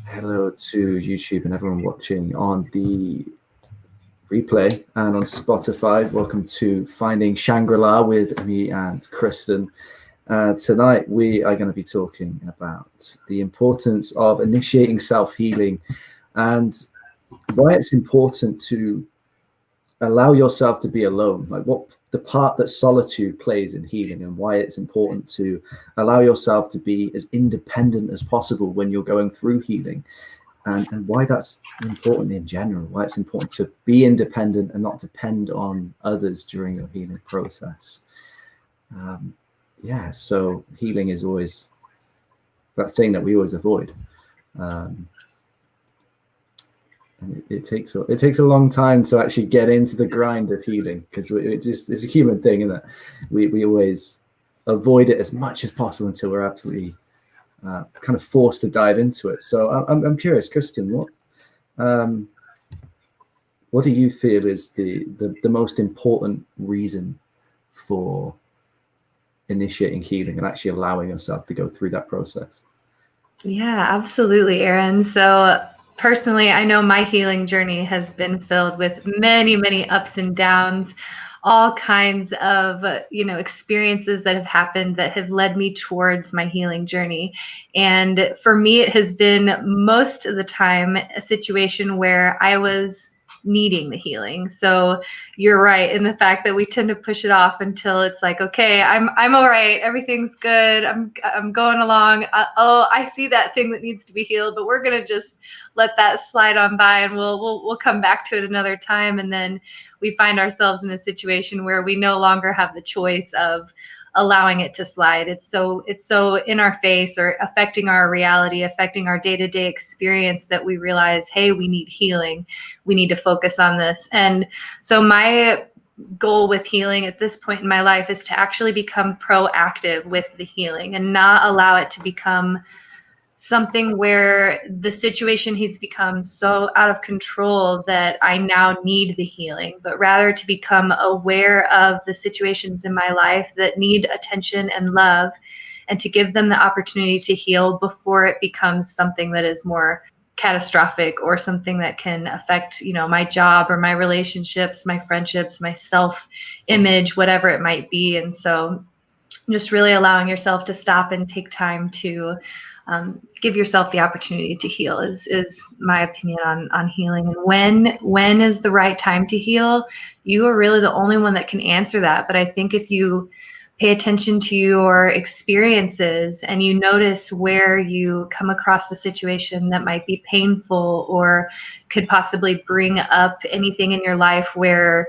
Hello to YouTube and everyone watching on the replay and on Spotify. Welcome to Finding Shangri-La with me and Kristen. Tonight we are going to be talking about the importance of initiating self-healing and why it's important to allow yourself to be alone, like what the part that solitude plays in healing, and why it's important to allow yourself to be as independent as possible when you're going through healing, and why that's important in general, why it's important to be independent and not depend on others during your healing process. So healing is always that thing that we always avoid. And it takes a long time to actually get into the grind of healing, because it's a human thing, isn't it? We always avoid it as much as possible until we're absolutely kind of forced to dive into it. So I'm curious, Kristen, what do you feel is the most important reason for initiating healing and actually allowing yourself to go through that process? Yeah, absolutely, Aaron. So personally, I know my healing journey has been filled with many, many ups and downs, all kinds of, experiences that have happened that have led me towards my healing journey. And for me, it has been most of the time a situation where I was needing the healing. So you're right in the fact that we tend to push it off until it's like, okay, I'm all right, everything's good, I'm going along. I see that thing that needs to be healed, but we're gonna just let that slide on by, and we'll come back to it another time. And then we find ourselves in a situation where we no longer have the choice of allowing it to slide. It's so in our face, or affecting our reality, affecting our day-to-day experience, that we realize, hey, we need healing. We need to focus on this. And so my goal with healing at this point in my life is to actually become proactive with the healing and not allow it to become something where the situation has become so out of control that I now need the healing, but rather to become aware of the situations in my life that need attention and love, and to give them the opportunity to heal before it becomes something that is more catastrophic, or something that can affect, my job or my relationships, my friendships, my self-image, whatever it might be. And so just really allowing yourself to stop and take time to give yourself the opportunity to heal is my opinion on healing. And when is the right time to heal? You are really the only one that can answer that. But I think if you pay attention to your experiences and you notice where you come across a situation that might be painful or could possibly bring up anything in your life where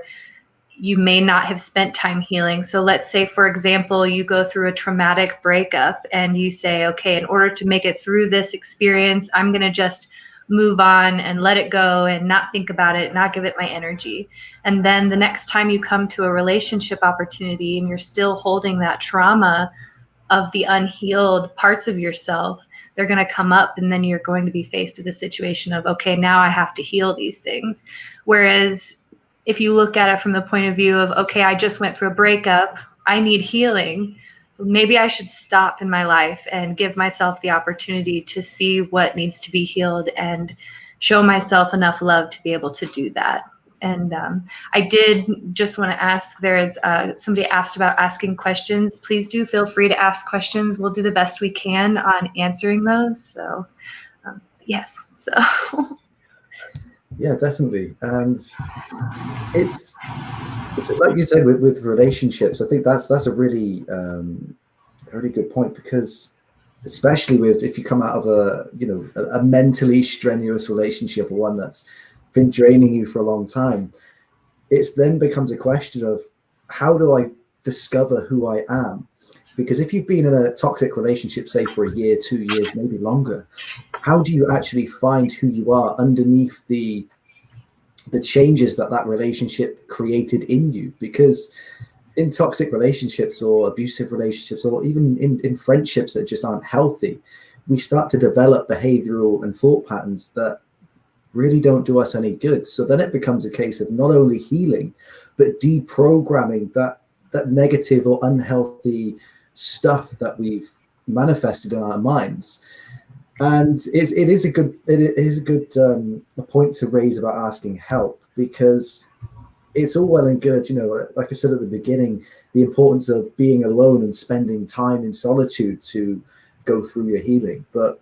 you may not have spent time healing. So let's say, for example, you go through a traumatic breakup and you say, okay, in order to make it through this experience, I'm going to just move on and let it go and not think about it, not give it my energy. And then the next time you come to a relationship opportunity and you're still holding that trauma of the unhealed parts of yourself, they're going to come up, and then you're going to be faced with a situation of, okay, now I have to heal these things. Whereas if you look at it from the point of view of, okay, I just went through a breakup, I need healing, maybe I should stop in my life and give myself the opportunity to see what needs to be healed and show myself enough love to be able to do that. And I did just want to ask, there's somebody asked about asking questions. Please do feel free to ask questions. We'll do the best we can on answering those. So yes, so. Yeah, definitely. And it's like you said with relationships, I think that's a really good point, because especially if you come out of a mentally strenuous relationship, or one that's been draining you for a long time, it then becomes a question of, how do I discover who I am? Because if you've been in a toxic relationship, say for a year, 2 years, maybe longer, how do you actually find who you are underneath the changes that relationship created in you? Because in toxic relationships or abusive relationships, or even in friendships that just aren't healthy, we start to develop behavioral and thought patterns that really don't do us any good. So then it becomes a case of not only healing, but deprogramming that negative or unhealthy stuff that we've manifested in our minds. And it is a good a point to raise about asking help, because it's all well and good, like I said at the beginning, the importance of being alone and spending time in solitude to go through your healing. But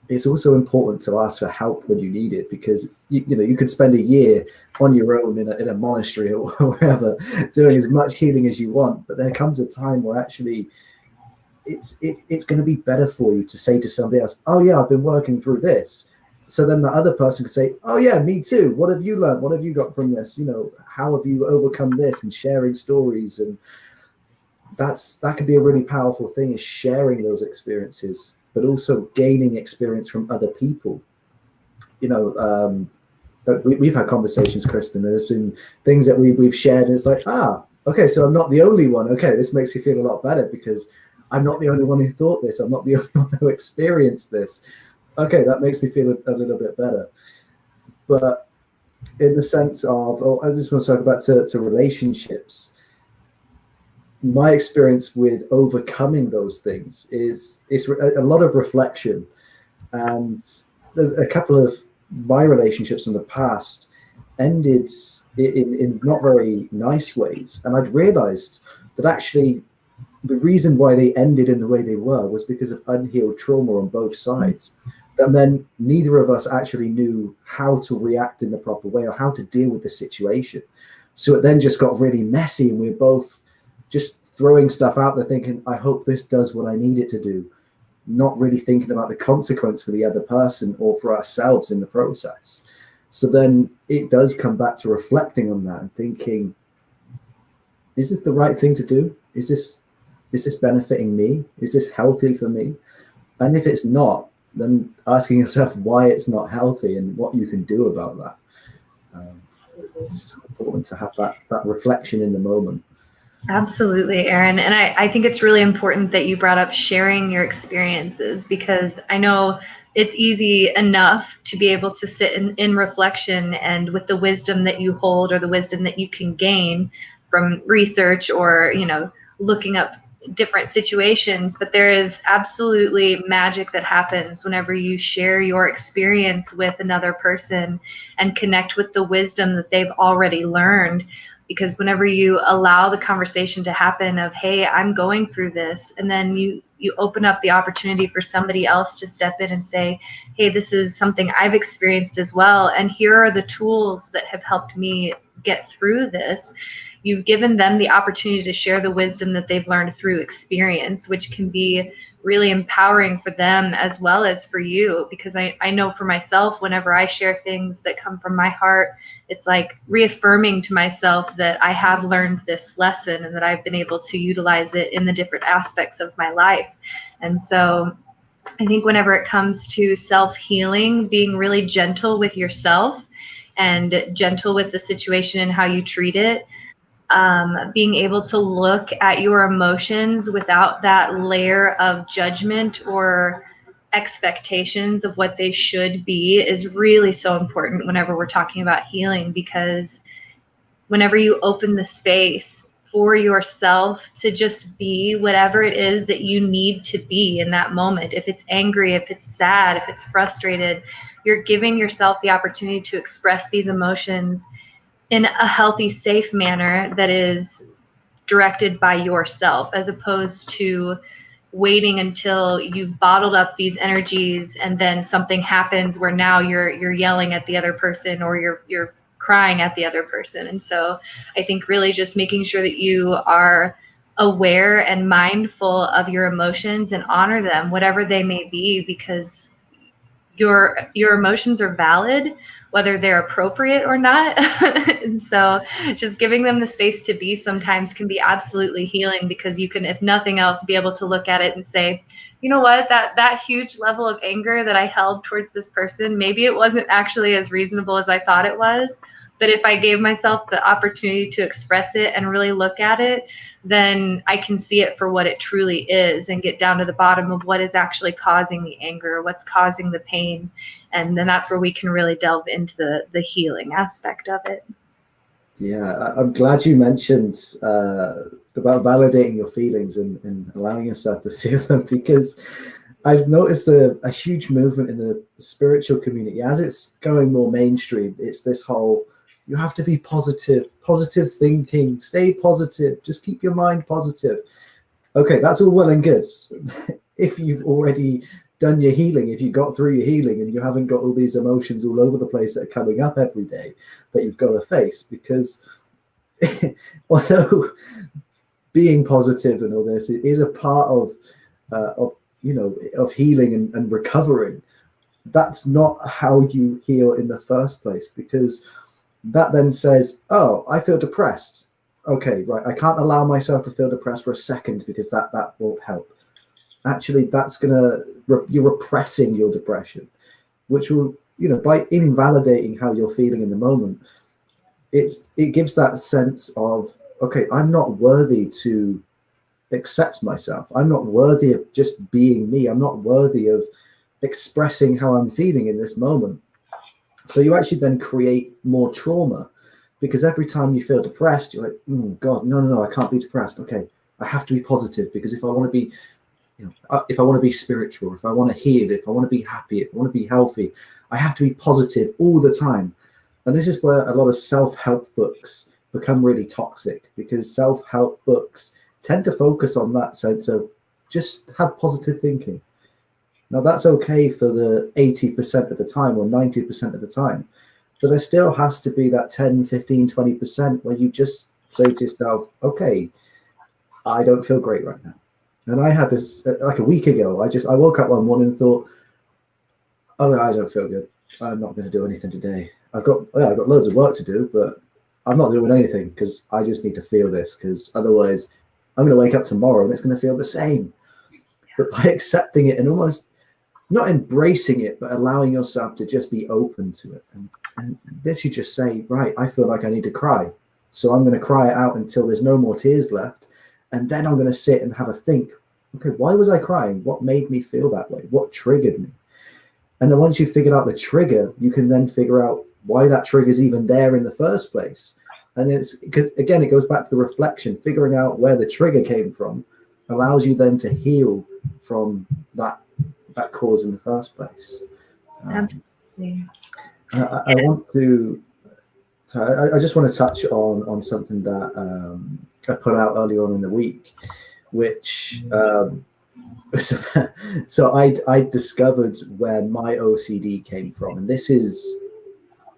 it's also important to ask for help when you need it, because you could spend a year on your own in a monastery or wherever, doing as much healing as you want, but there comes a time where actually it's going to be better for you to say to somebody else, oh yeah, I've been working through this, so then the other person can say, oh yeah, me too, what have you learned, what have you got from this, how have you overcome this, and sharing stories. And that can be a really powerful thing, is sharing those experiences, but also gaining experience from other people. We've had conversations, Kristen, and there's been things that we've shared, and it's like, okay, so I'm not the only one. Okay, this makes me feel a lot better, because I'm not the only one who thought this. I'm not the only one who experienced this. Okay, that makes me feel a little bit better. But in the sense of, I just want to talk about to relationships. My experience with overcoming those things is a lot of reflection. And a couple of my relationships in the past ended in not very nice ways. And I'd realized that actually the reason why they ended in the way they were was because of unhealed trauma on both sides. And then neither of us actually knew how to react in the proper way or how to deal with the situation. So it then just got really messy, and we were both just throwing stuff out there thinking, I hope this does what I need it to do, not really thinking about the consequence for the other person or for ourselves in the process. So then it does come back to reflecting on that and thinking, is this the right thing to do? Is this benefiting me? Is this healthy for me? And if it's not, then asking yourself why it's not healthy and what you can do about that. It's important to have that reflection in the moment. Absolutely, Aaron. And I think it's really important that you brought up sharing your experiences, because I know it's easy enough to be able to sit in reflection, and with the wisdom that you hold or the wisdom that you can gain from research or, looking up different situations. But there is absolutely magic that happens whenever you share your experience with another person and connect with the wisdom that they've already learned. Because whenever you allow the conversation to happen of, hey, I'm going through this, and then you open up the opportunity for somebody else to step in and say, hey, this is something I've experienced as well, and here are the tools that have helped me get through this. You've given them the opportunity to share the wisdom that they've learned through experience, which can be really empowering for them as well as for you. Because I know for myself, whenever I share things that come from my heart, it's like reaffirming to myself that I have learned this lesson and that I've been able to utilize it in the different aspects of my life. And so I think whenever it comes to self-healing, being really gentle with yourself and gentle with the situation and how you treat it, being able to look at your emotions without that layer of judgment or expectations of what they should be is really so important whenever we're talking about healing. Because whenever you open the space for yourself to just be whatever it is that you need to be in that moment, if it's angry, if it's sad, if it's frustrated, you're giving yourself the opportunity to express these emotions in a healthy, safe manner that is directed by yourself, as opposed to waiting until you've bottled up these energies and then something happens where now you're yelling at the other person or you're crying at the other person. And so I think really just making sure that you are aware and mindful of your emotions and honor them, whatever they may be, because your emotions are valid, whether they're appropriate or not. And so just giving them the space to be sometimes can be absolutely healing, because you can, if nothing else, be able to look at it and say, you know what, that huge level of anger that I held towards this person, maybe it wasn't actually as reasonable as I thought it was. But if I gave myself the opportunity to express it and really look at it, then I can see it for what it truly is and get down to the bottom of what is actually causing the anger, what's causing the pain. And then that's where we can really delve into the healing aspect of it. Yeah, I'm glad you mentioned about validating your feelings and allowing yourself to feel them, because I've noticed a huge movement in the spiritual community as it's going more mainstream. It's this whole, you have to be positive thinking, stay positive, just keep your mind positive. Okay, that's all well and good. If you've already done your healing, if you got through your healing and you haven't got all these emotions all over the place that are coming up every day that you've got to face, because although being positive and all this is a part of of healing and recovering, that's not how you heal in the first place, because that then says, oh, I feel depressed. Okay, right, I can't allow myself to feel depressed for a second because that won't help. Actually, that's you're repressing your depression, which will, by invalidating how you're feeling in the moment, it gives that sense of, okay, I'm not worthy to accept myself. I'm not worthy of just being me. I'm not worthy of expressing how I'm feeling in this moment. So you actually then create more trauma, because every time you feel depressed, you're like, oh God, no, I can't be depressed. Okay, I have to be positive, because if I want to be, if I want to be spiritual, if I want to heal, if I want to be happy, if I want to be healthy, I have to be positive all the time. And this is where a lot of self-help books become really toxic, because self-help books tend to focus on that sense of just have positive thinking. Now that's okay for the 80% of the time or 90% of the time, but there still has to be that 10, 15, 20% where you just say to yourself, okay, I don't feel great right now. And I had this like a week ago. I woke up one morning and thought, oh, I don't feel good. I'm not going to do anything today. I've got loads of work to do, but I'm not doing anything because I just need to feel this, because otherwise I'm going to wake up tomorrow and it's going to feel the same. But by accepting it and almost not embracing it, but allowing yourself to just be open to it, and literally just say, right, I feel like I need to cry. So I'm going to cry it out until there's no more tears left. And then I'm going to sit and have a think, okay, why was I crying? What made me feel that way? What triggered me? And then once you've figured out the trigger, you can then figure out why that trigger is even there in the first place. And then it's because, again, it goes back to the reflection. Figuring out where the trigger came from allows you then to heal from that cause in the first place. Absolutely. I want to. So I just want to touch on something that I put out earlier on in the week, which so I discovered where my OCD came from, and this is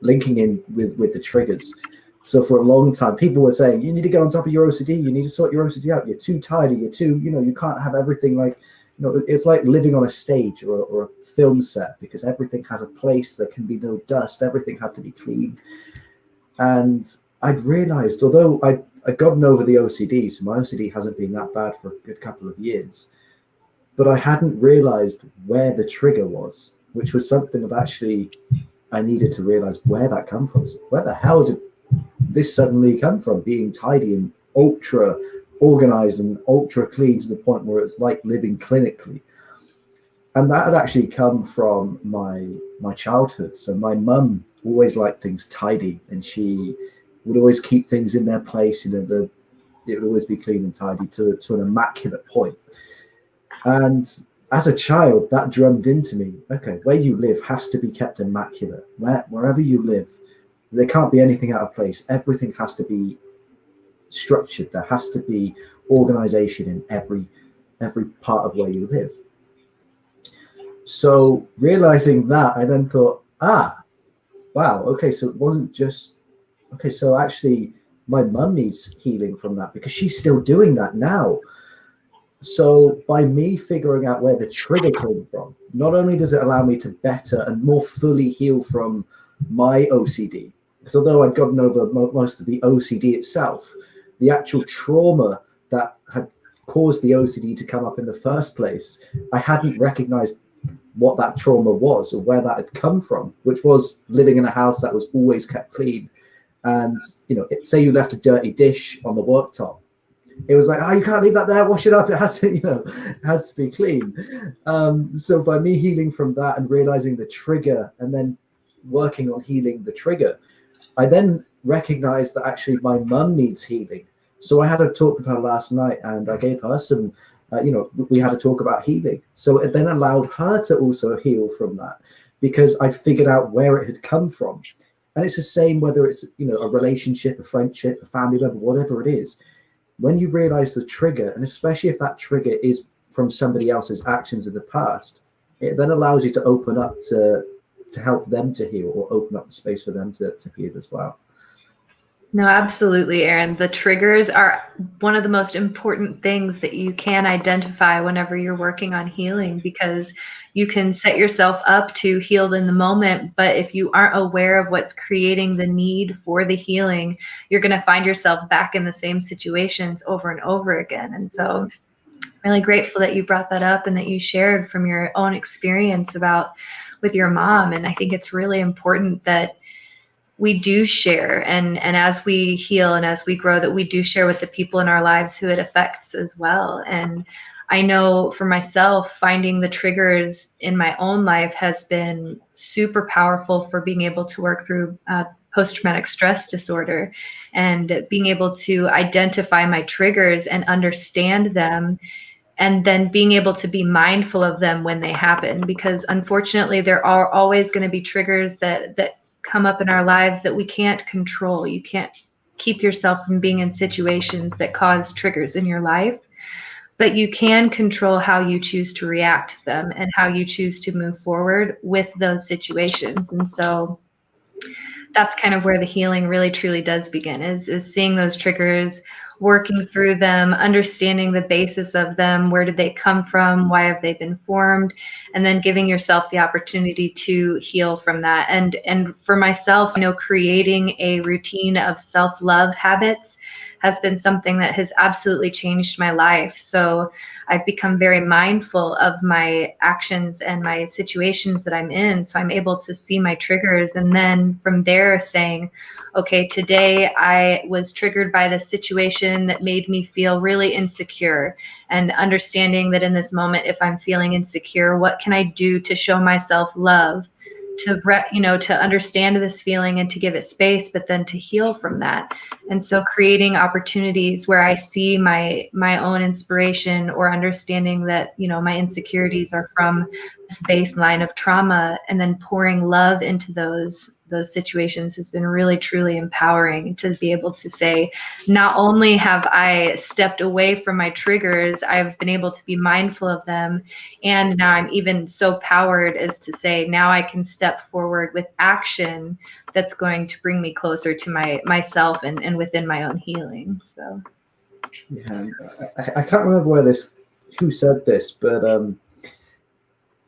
linking in with the triggers. So for a long time, people were saying, you need to get on top of your OCD. You need to sort your OCD out. You're too tidy. You're too, you can't have everything like, it's like living on a stage or a film set, because everything has a place. There can be no dust. Everything had to be clean. And I'd realized, although I'd gotten over the OCD, so my OCD hasn't been that bad for a good couple of years, but I hadn't realized where the trigger was, which was something that actually I needed to realize where that come from. So where the hell did this suddenly come from, being tidy and ultra organized and ultra clean to the point where it's like living clinically? And that had actually come from my childhood. So my mum always liked things tidy, and she would always keep things in their place. It would always be clean and tidy to an immaculate point. And as a child, that drummed into me, okay, where you live has to be kept immaculate. Wherever you live, there can't be anything out of place. Everything has to be structured. There has to be organization in every part of where you live. So realizing that, I then thought, wow, okay, so it wasn't just, okay, so actually my mum needs healing from that, because she's still doing that now. So by me figuring out where the trigger came from, not only does it allow me to better and more fully heal from my OCD, because although I'd gotten over most of the OCD itself, the actual trauma that had caused the OCD to come up in the first place, I hadn't recognized what that trauma was or where that had come from, which was living in a house that was always kept clean. And, say you left a dirty dish on the worktop, it was like, you can't leave that there, wash it up. It has to, it has to be clean. So by me healing from that and realizing the trigger and then working on healing the trigger, I then recognized that actually my mum needs healing. So I had a talk with her last night, and I gave her some We had a talk about healing. So it then allowed her to also heal from that, because I figured out where it had come from. And it's the same whether it's, a relationship, a friendship, a family member, whatever it is. When you realize the trigger, and especially if that trigger is from somebody else's actions in the past, it then allows you to open up to help them to heal, or open up the space for them to heal as well. No, absolutely, Aaron. The triggers are one of the most important things that you can identify whenever you're working on healing, because you can set yourself up to heal in the moment. But if you aren't aware of what's creating the need for the healing, you're going to find yourself back in the same situations over and over again. And so I'm really grateful that you brought that up and that you shared from your own experience with your mom. And I think it's really important that we do share, and as we heal and as we grow, that we do share with the people in our lives who it affects as well. And I know for myself, finding the triggers in my own life has been super powerful for being able to work through post-traumatic stress disorder, and being able to identify my triggers and understand them, and then being able to be mindful of them when they happen, because unfortunately there are always going to be triggers that come up in our lives that we can't control. You can't keep yourself from being in situations that cause triggers in your life, but you can control how you choose to react to them and how you choose to move forward with those situations. And so that's kind of where the healing really truly does begin, is seeing those triggers, working through them, understanding the basis of them. Where did they come from? Why have they been formed? And then giving yourself the opportunity to heal from that. And for myself, creating a routine of self-love habits has been something that has absolutely changed my life. So I've become very mindful of my actions and my situations that I'm in. So I'm able to see my triggers, and then from there saying, okay, today I was triggered by this situation that made me feel really insecure, and understanding that in this moment, if I'm feeling insecure, what can I do to show myself love, to understand this feeling and to give it space, but then to heal from that. And so creating opportunities where I see my own inspiration, or understanding that, my insecurities are from this baseline of trauma, and then pouring love into those situations has been really, truly empowering, to be able to say, not only have I stepped away from my triggers, I've been able to be mindful of them. And now I'm even so powered as to say, now I can step forward with action that's going to bring me closer to myself and within my own healing. So Yeah, I can't remember who said this, but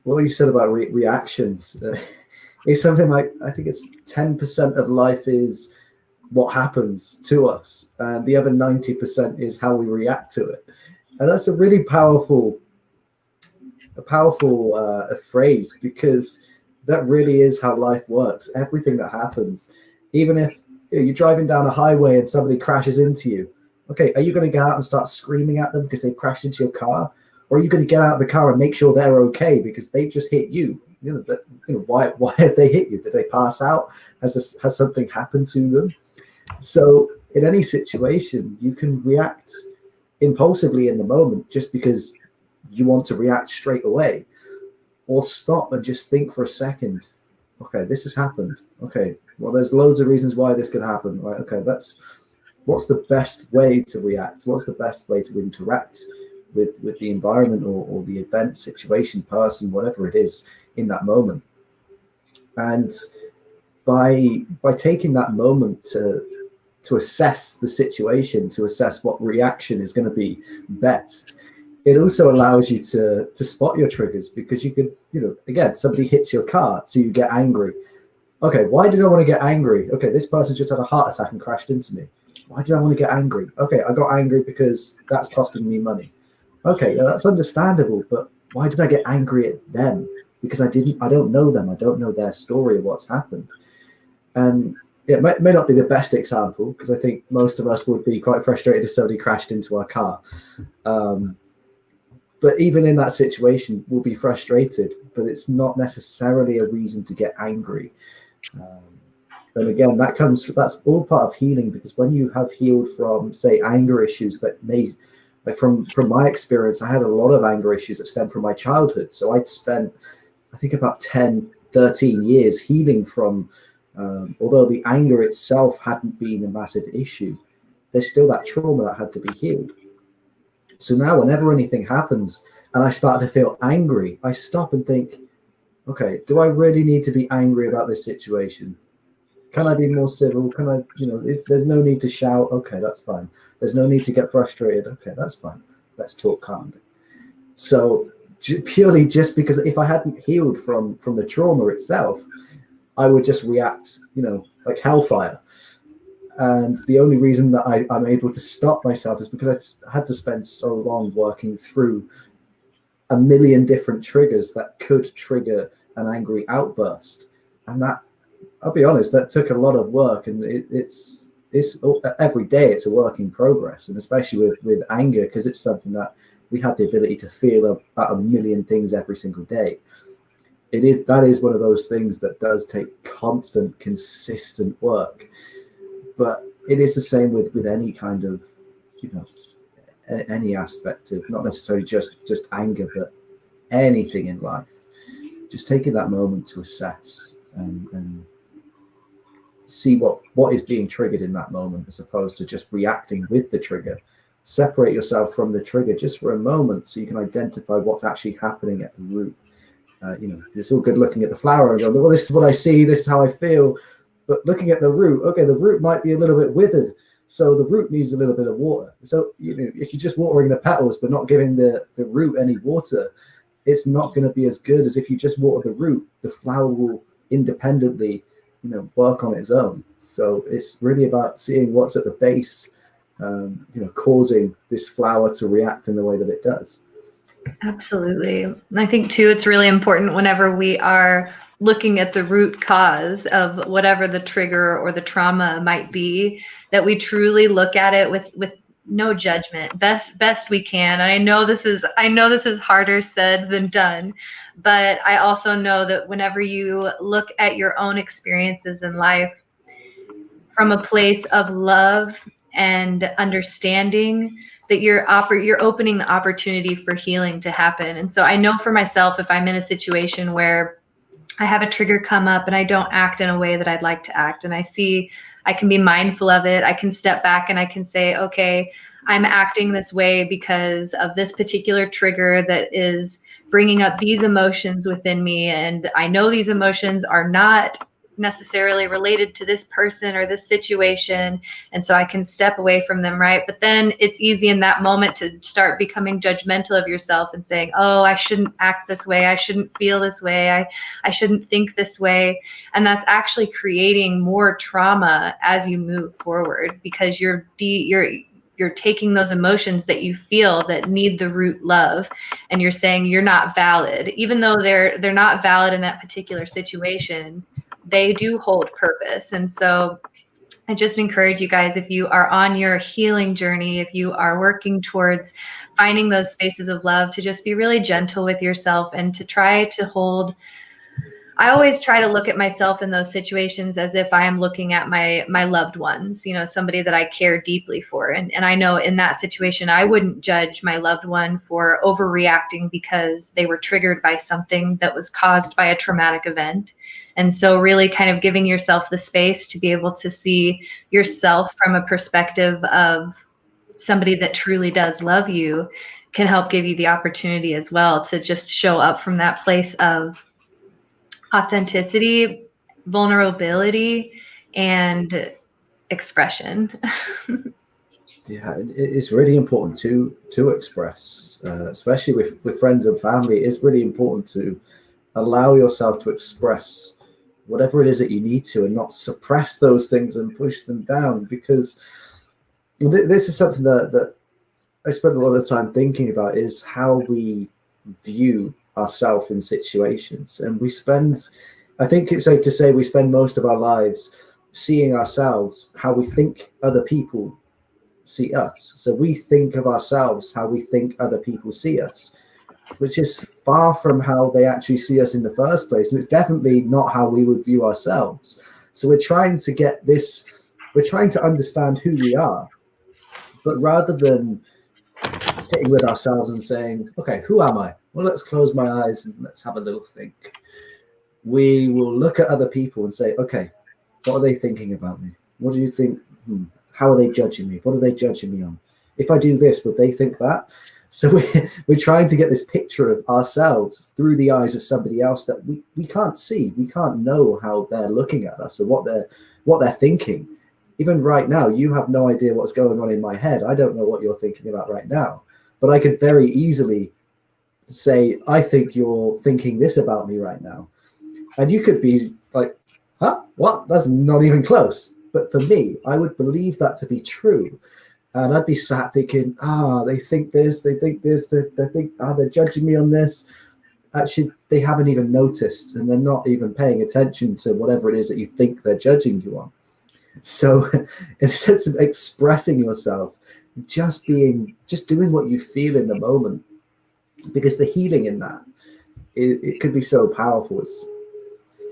what you said about reactions is something like, I think it's 10% of life is what happens to us, and the other 90% is how we react to it. And that's a really powerful phrase, because that really is how life works. Everything that happens, even if you're driving down a highway and somebody crashes into you, okay, are you going to get out and start screaming at them because they've crashed into your car? Or are you going to get out of the car and make sure they're okay because they just hit you? Why have they hit you? Did they pass out? Has something happened to them? So in any situation, you can react impulsively in the moment just because you want to react straight away, or stop and just think for a second. Okay, this has happened. Okay, well, there's loads of reasons why this could happen. Right? Okay, what's the best way to react? What's the best way to interact with the environment, or the event, situation, person, whatever it is in that moment? And by taking that moment to assess the situation, to assess what reaction is going to be best, it also allows you to spot your triggers, because you could, again, somebody hits your car, so you get angry. Okay, why did I want to get angry? Okay, this person just had a heart attack and crashed into me. Why did I want to get angry? Okay, I got angry because that's costing me money. Okay, that's understandable, but why did I get angry at them? Because I don't know them. I don't know their story of what's happened. And it may not be the best example, because I think most of us would be quite frustrated if somebody crashed into our car. But even in that situation, we'll be frustrated, but it's not necessarily a reason to get angry. And again, that's all part of healing, because when you have healed from, say, anger issues that may Like from my experience, I had a lot of anger issues that stemmed from my childhood. So I'd spent, I think, about 10, 13 years healing from, although the anger itself hadn't been a massive issue, there's still that trauma that had to be healed. So now whenever anything happens and I start to feel angry, I stop and think, okay, do I really need to be angry about this situation? Can I be more civil? Can I, there's no need to shout. Okay, that's fine. There's no need to get frustrated. Okay, that's fine. Let's talk calmly. So purely just because if I hadn't healed from the trauma itself, I would just react, like hellfire. And the only reason that I'm able to stop myself is because I had to spend so long working through a million different triggers that could trigger an angry outburst. And that, I'll be honest, that took a lot of work, and it's every day it's a work in progress, and especially with anger, because it's something that we have the ability to feel about a million things every single day. That is one of those things that does take constant, consistent work. But it is the same with any kind of, any aspect of, not necessarily just anger, but anything in life. Just taking that moment to assess and see what is being triggered in that moment, as opposed to just reacting with the trigger. Separate yourself from the trigger just for a moment so you can identify what's actually happening at the root. It's all good looking at the flower and going, well, this is what I see, this is how I feel. But looking at the root, okay, the root might be a little bit withered, so the root needs a little bit of water. So, if you're just watering the petals but not giving the root any water, it's not going to be as good as if you just water the root. The flower will independently, work on its own. So it's really about seeing what's at the base, causing this flower to react in the way that it does. Absolutely. And I think too, it's really important whenever we are looking at the root cause of whatever the trigger or the trauma might be, that we truly look at it with no judgment, best we can. And I know this is harder said than done, but I also know that whenever you look at your own experiences in life from a place of love and understanding, that you're opening the opportunity for healing to happen. And so I know for myself, if I'm in a situation where I have a trigger come up and I don't act in a way that I'd like to act, and I can be mindful of it, I can step back and I can say, okay, I'm acting this way because of this particular trigger that is bringing up these emotions within me. And I know these emotions are not necessarily related to this person or this situation, and so I can step away from them, right? But then it's easy in that moment to start becoming judgmental of yourself and saying, oh, I shouldn't act this way, I shouldn't feel this way, I shouldn't think this way. And that's actually creating more trauma as you move forward, because you're taking those emotions that you feel that need the root love, and you're saying you're not valid, even though they're not valid in that particular situation. They do hold purpose. And so I just encourage you guys, if you are on your healing journey, if you are working towards finding those spaces of love, to just be really gentle with yourself and to try to hold. I always try to look at myself in those situations as if I am looking at my loved ones, somebody that I care deeply for. And I know in that situation, I wouldn't judge my loved one for overreacting because they were triggered by something that was caused by a traumatic event. And so really kind of giving yourself the space to be able to see yourself from a perspective of somebody that truly does love you can help give you the opportunity as well to just show up from that place of authenticity, vulnerability, and expression. Yeah, it's really important to express, especially with friends and family. It's really important to allow yourself to express whatever it is that you need to, and not suppress those things and push them down, because this is something that I spend a lot of the time thinking about, is how we view ourselves in situations. And I think it's safe to say we spend most of our lives seeing ourselves how we think other people see us. So we think of ourselves how we think other people see us, which is far from how they actually see us in the first place. And it's definitely not how we would view ourselves. So we're trying to understand who we are, but rather than sitting with ourselves and saying, okay, who am I? Well, let's close my eyes and let's have a little think. We will look at other people and say, okay, what are they thinking about me? What do you think? How are they judging me? What are they judging me on? If I do this, would they think that? So we're trying to get this picture of ourselves through the eyes of somebody else that we can't see. We can't know how they're looking at us or what they're thinking. Even right now, you have no idea what's going on in my head. I don't know what you're thinking about right now. But I could very easily say, I think you're thinking this about me right now. And you could be like, huh? What? That's not even close. But for me, I would believe that to be true. And I'd be sat thinking, they think this, they think this, they think, they're judging me on this. Actually, they haven't even noticed, and they're not even paying attention to whatever it is that you think they're judging you on. So in a sense of expressing yourself, just doing what you feel in the moment, because the healing in that, it could be so powerful. It's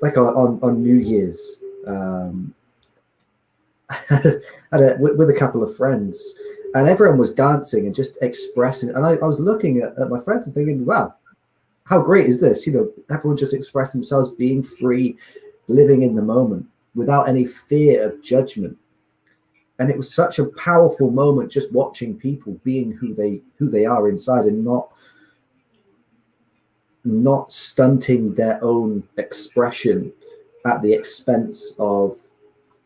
like on New Year's, with a couple of friends, and everyone was dancing and just expressing. And I was looking at my friends and thinking, wow, how great is this? Everyone just expressing themselves, being free, living in the moment without any fear of judgment. And it was such a powerful moment, just watching people being who they are inside, and not stunting their own expression at the expense of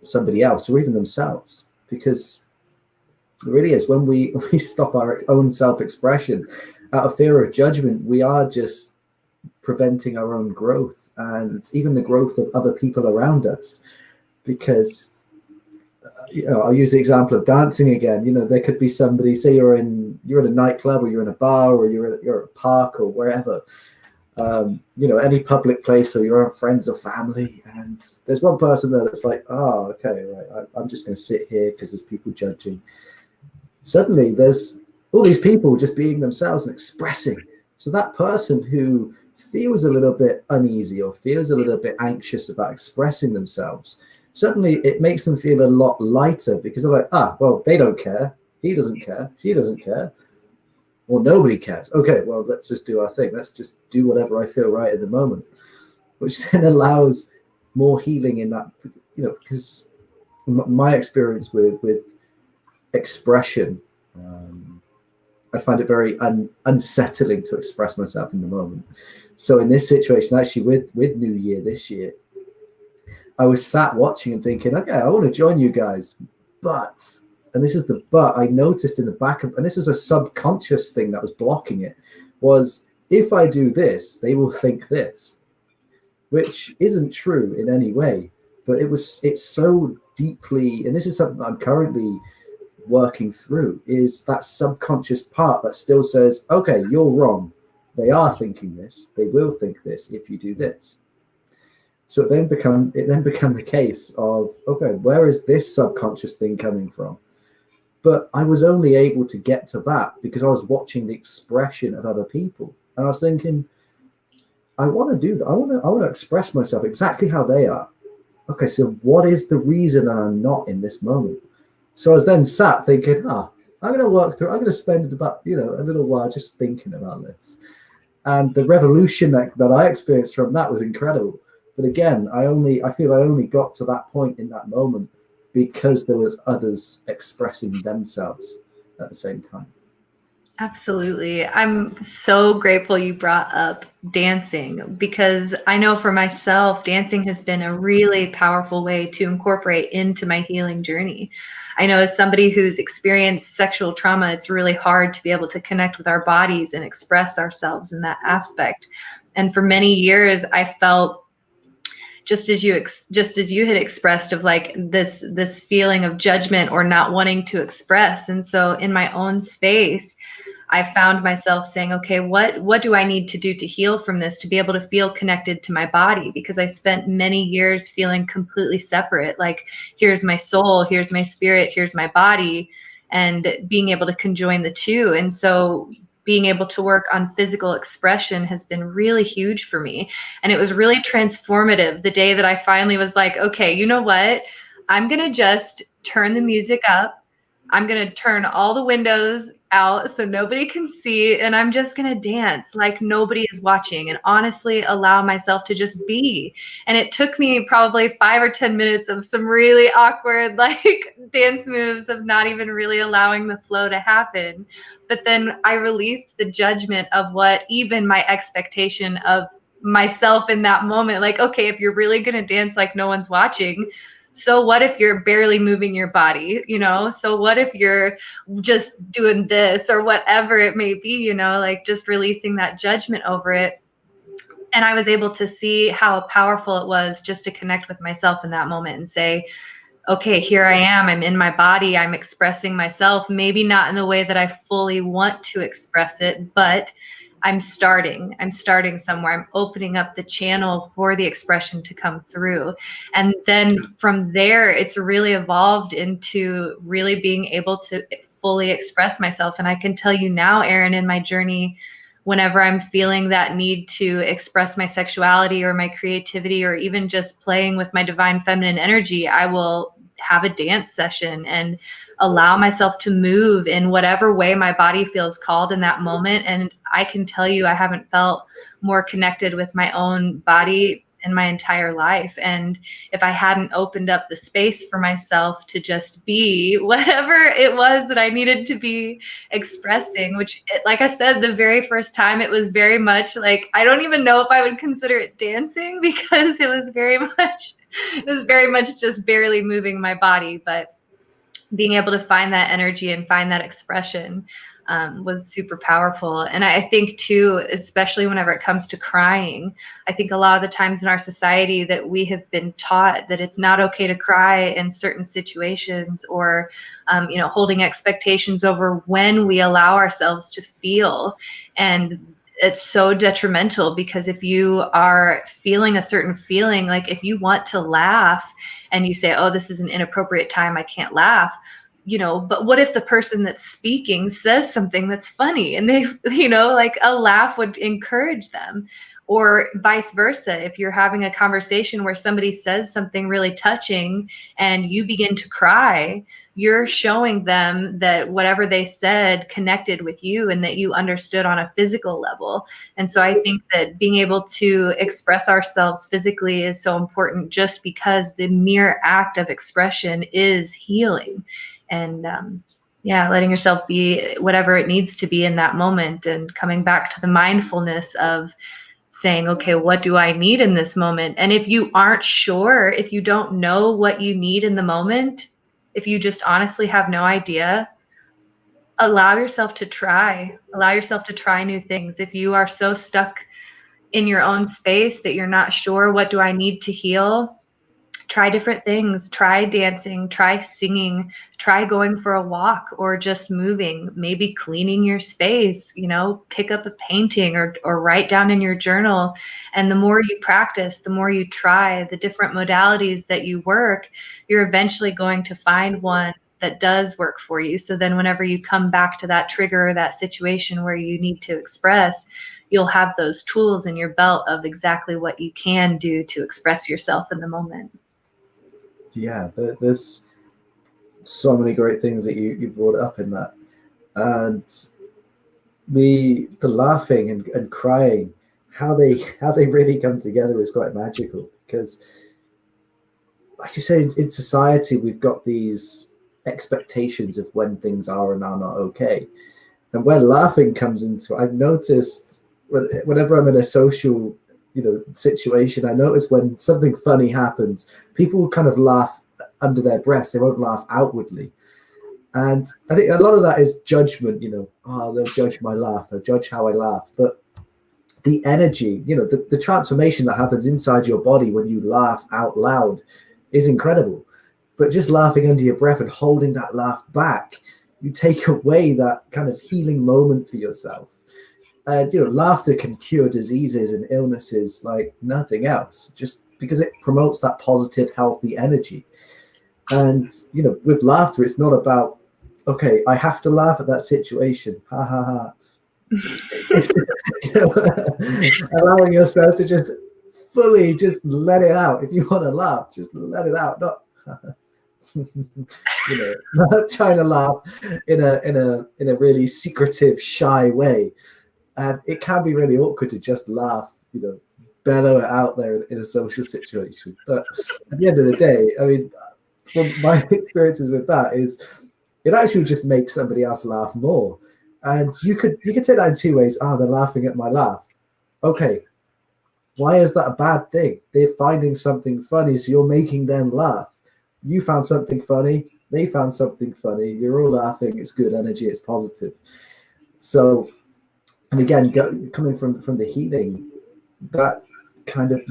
somebody else or even themselves. Because it really is, when we stop our own self-expression out of fear of judgment, we are just preventing our own growth and even the growth of other people around us. Because I'll use the example of dancing again. There could be somebody, say you're in a nightclub, or you're in a bar, or you're at a park, or wherever, any public place, or your own friends or family, and there's one person there that's like, okay, right, I'm just going to sit here because there's people judging. Suddenly there's all these people just being themselves and expressing. So that person who feels a little bit uneasy or feels a little bit anxious about expressing themselves, suddenly it makes them feel a lot lighter, because they're like, well, they don't care, he doesn't care, she doesn't care, or nobody cares. Okay, well, let's just do our thing. Let's just do whatever I feel right at the moment, which then allows more healing in that, because my experience with expression, I find it very unsettling to express myself in the moment. So in this situation, actually with New Year this year, I was sat watching and thinking, okay, I want to join you guys, but, and this is the but, I noticed in the back of, and this was a subconscious thing that was blocking it, was if I do this, they will think this, which isn't true in any way, but it's so deeply, and this is something that I'm currently working through, is that subconscious part that still says, okay, you're wrong. They are thinking this. They will think this if you do this. So it then become the case of, okay, where is this subconscious thing coming from? But I was only able to get to that because I was watching the expression of other people. And I was thinking, I want to do that. I want to express myself exactly how they are. Okay, so what is the reason that I'm not in this moment? So I was then sat thinking, I'm going to work through, I'm going to spend about, a little while just thinking about this. And the revolution that I experienced from that was incredible. But again, I feel I only got to that point in that moment because there was others expressing themselves at the same time. Absolutely. I'm so grateful you brought up dancing, because I know for myself, dancing has been a really powerful way to incorporate into my healing journey. I know as somebody who's experienced sexual trauma, it's really hard to be able to connect with our bodies and express ourselves in that aspect. And for many years, I felt just as you had expressed, of like this feeling of judgment or not wanting to express. And so in my own space, I found myself saying, okay, what do I need to do to heal from this, to be able to feel connected to my body? Because I spent many years feeling completely separate. Like, here's my soul, here's my spirit, here's my body, and being able to conjoin the two. And so being able to work on physical expression has been really huge for me. And it was really transformative the day that I finally was like, okay, you know what? I'm going to just turn the music up. I'm going to turn all the windows out so nobody can see, and I'm just going to dance like nobody is watching and honestly allow myself to just be. And it took me probably 5 or 10 minutes of some really awkward like dance moves of not even really allowing the flow to happen. But then I released the judgment of what even my expectation of myself in that moment, like, okay, if you're really going to dance like no one's watching, so what if you're barely moving your body, so what if you're just doing this or whatever it may be, like just releasing that judgment over it. And I was able to see how powerful it was just to connect with myself in that moment and say, okay, here I am. I'm in my body. I'm expressing myself, maybe not in the way that I fully want to express it, but I'm starting somewhere. I'm opening up the channel for the expression to come through. And then from there, it's really evolved into really being able to fully express myself. And I can tell you now, Aaron, in my journey, whenever I'm feeling that need to express my sexuality or my creativity or even just playing with my divine feminine energy, I will have a dance session and allow myself to move in whatever way my body feels called in that moment. And I can tell you, I haven't felt more connected with my own body in my entire life. And if I hadn't opened up the space for myself to just be whatever it was that I needed to be expressing, which, like I said, the very first time, it was very much like, I don't even know if I would consider it dancing because it was very much just barely moving my body. But being able to find that energy and find that expression was super powerful. And I think too, especially whenever it comes to crying, I think a lot of the times in our society that we have been taught that it's not okay to cry in certain situations, or holding expectations over when we allow ourselves to feel. And it's so detrimental, because if you are feeling a certain feeling, like if you want to laugh and you say, oh, this is an inappropriate time, I can't laugh, but what if the person that's speaking says something that's funny and they, like a laugh would encourage them? Or vice versa, if you're having a conversation where somebody says something really touching and you begin to cry, you're showing them that whatever they said connected with you and that you understood on a physical level. And so I think that being able to express ourselves physically is so important, just because the mere act of expression is healing. And letting yourself be whatever it needs to be in that moment, and coming back to the mindfulness of saying, okay, what do I need in this moment? And if you aren't sure, if you don't know what you need in the moment, if you just honestly have no idea, allow yourself to try new things. If you are so stuck in your own space that you're not sure, what do I need to heal? Try different things. Try dancing, try singing, try going for a walk, or just moving, maybe cleaning your space, pick up a painting or write down in your journal. And the more you practice, the more you try the different modalities that you work, you're eventually going to find one that does work for you. So then whenever you come back to that trigger or that situation where you need to express, you'll have those tools in your belt of exactly what you can do to express yourself in the moment. Yeah, there's so many great things that you brought up in that. And the laughing and crying, how they really come together is quite magical. Because, like you say, in society we've got these expectations of when things are and are not okay. And when laughing comes into it, I've noticed whenever I'm in a social situation, I notice when something funny happens, people will kind of laugh under their breaths. They won't laugh outwardly. And I think a lot of that is judgment, they'll judge my laugh, they'll judge how I laugh. But the energy, the transformation that happens inside your body when you laugh out loud is incredible. But just laughing under your breath and holding that laugh back, you take away that kind of healing moment for yourself. And laughter can cure diseases and illnesses like nothing else, just because it promotes that positive, healthy energy. And with laughter, it's not about, okay, I have to laugh at that situation, ha ha ha. It's, allowing yourself to just fully just let it out. If you want to laugh, just let it out. Not not trying to laugh in a really secretive, shy way. And it can be really awkward to just laugh, bellow it out there in a social situation. But at the end of the day, I mean, from my experiences with that is it actually just makes somebody else laugh more. And you could take that in two ways. They're laughing at my laugh. Okay, why is that a bad thing? They're finding something funny, so you're making them laugh. You found something funny, they found something funny, you're all laughing, it's good energy, it's positive. So, and again, coming from the healing, that kind of,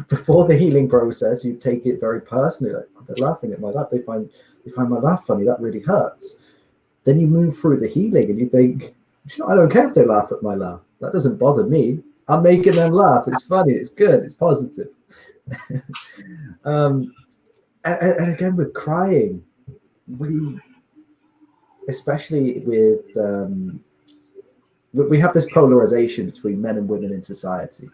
before the healing process, you take it very personally. Like, they're laughing at my laugh, they find my laugh funny, that really hurts. Then you move through the healing and you think, I don't care if they laugh at my laugh, that doesn't bother me. I'm making them laugh. It's funny. It's good. It's positive. And again, with crying, especially we have this polarization between men and women in society,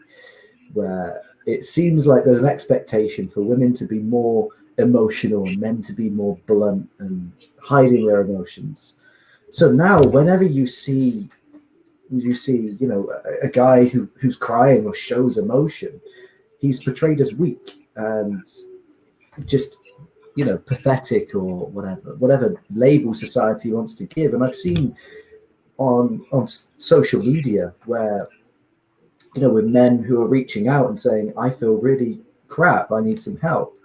where it seems like there's an expectation for women to be more emotional and men to be more blunt and hiding their emotions. So now, whenever you see a guy who's crying or shows emotion, he's portrayed as weak and just pathetic or whatever label society wants to give. And I've seen on social media where with men who are reaching out and saying, I feel really crap, I need some help.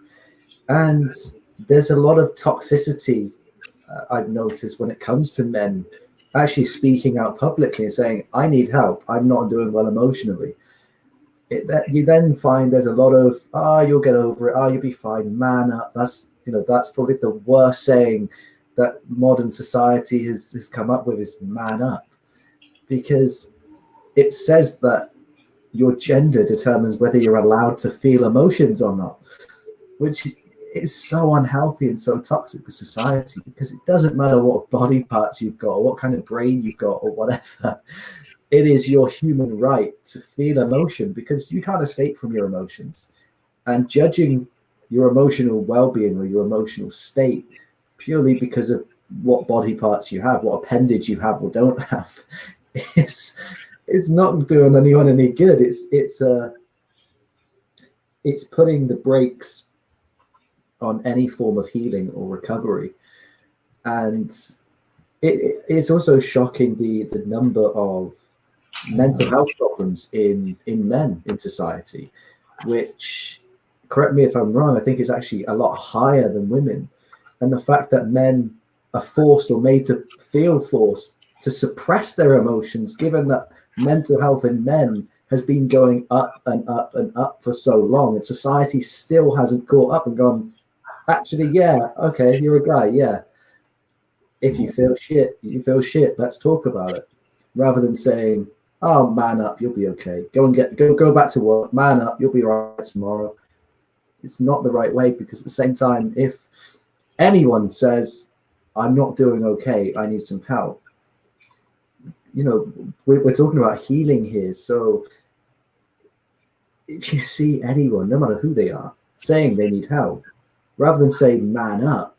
And there's a lot of toxicity I've noticed when it comes to men actually speaking out publicly and saying, I need help, I'm not doing well emotionally. You then find there's a lot of, you'll get over it, you'll be fine, man up. That's probably the worst saying that modern society has come up with, is man up. Because it says that your gender determines whether you're allowed to feel emotions or not, which is so unhealthy and so toxic with society, because it doesn't matter what body parts you've got or what kind of brain you've got or whatever. It is your human right to feel emotion, because you can't escape from your emotions. And judging your emotional well-being or your emotional state purely because of what body parts you have, what appendage you have or don't have, it's not doing anyone any good. It's putting the brakes on any form of healing or recovery. And it's also shocking the number of mental health problems in men in society, which, correct me if I'm wrong, I think is actually a lot higher than women. And the fact that men are forced or made to feel forced to suppress their emotions, given that mental health in men has been going up and up and up for so long, and society still hasn't caught up and gone, actually, yeah, okay, you're a guy, yeah. If you feel shit, let's talk about it. Rather than saying, oh, man up, you'll be okay. Go back to work, man up, you'll be all right tomorrow. It's not the right way, because at the same time, if anyone says, I'm not doing okay, I need some help, we're talking about healing here. So if you see anyone, no matter who they are, saying they need help, rather than say man up,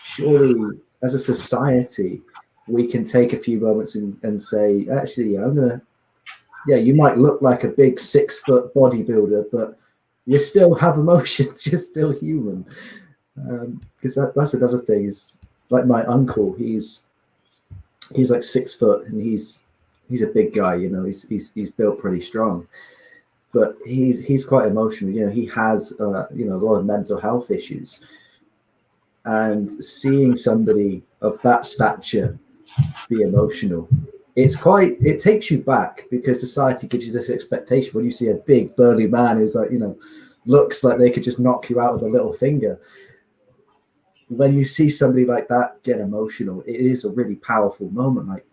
surely as a society, we can take a few moments and say, actually, you might look like a big 6-foot bodybuilder, but you still have emotions, you're still human. Because that's another thing, is like my uncle, he's like 6 foot and he's a big guy, he's built pretty strong, but he's quite emotional. He has a lot of mental health issues. And seeing somebody of that stature be emotional, it takes you back, because society gives you this expectation when you see a big burly man who's like, looks like they could just knock you out with a little finger. When you see somebody like that get emotional, it is a really powerful moment. Like,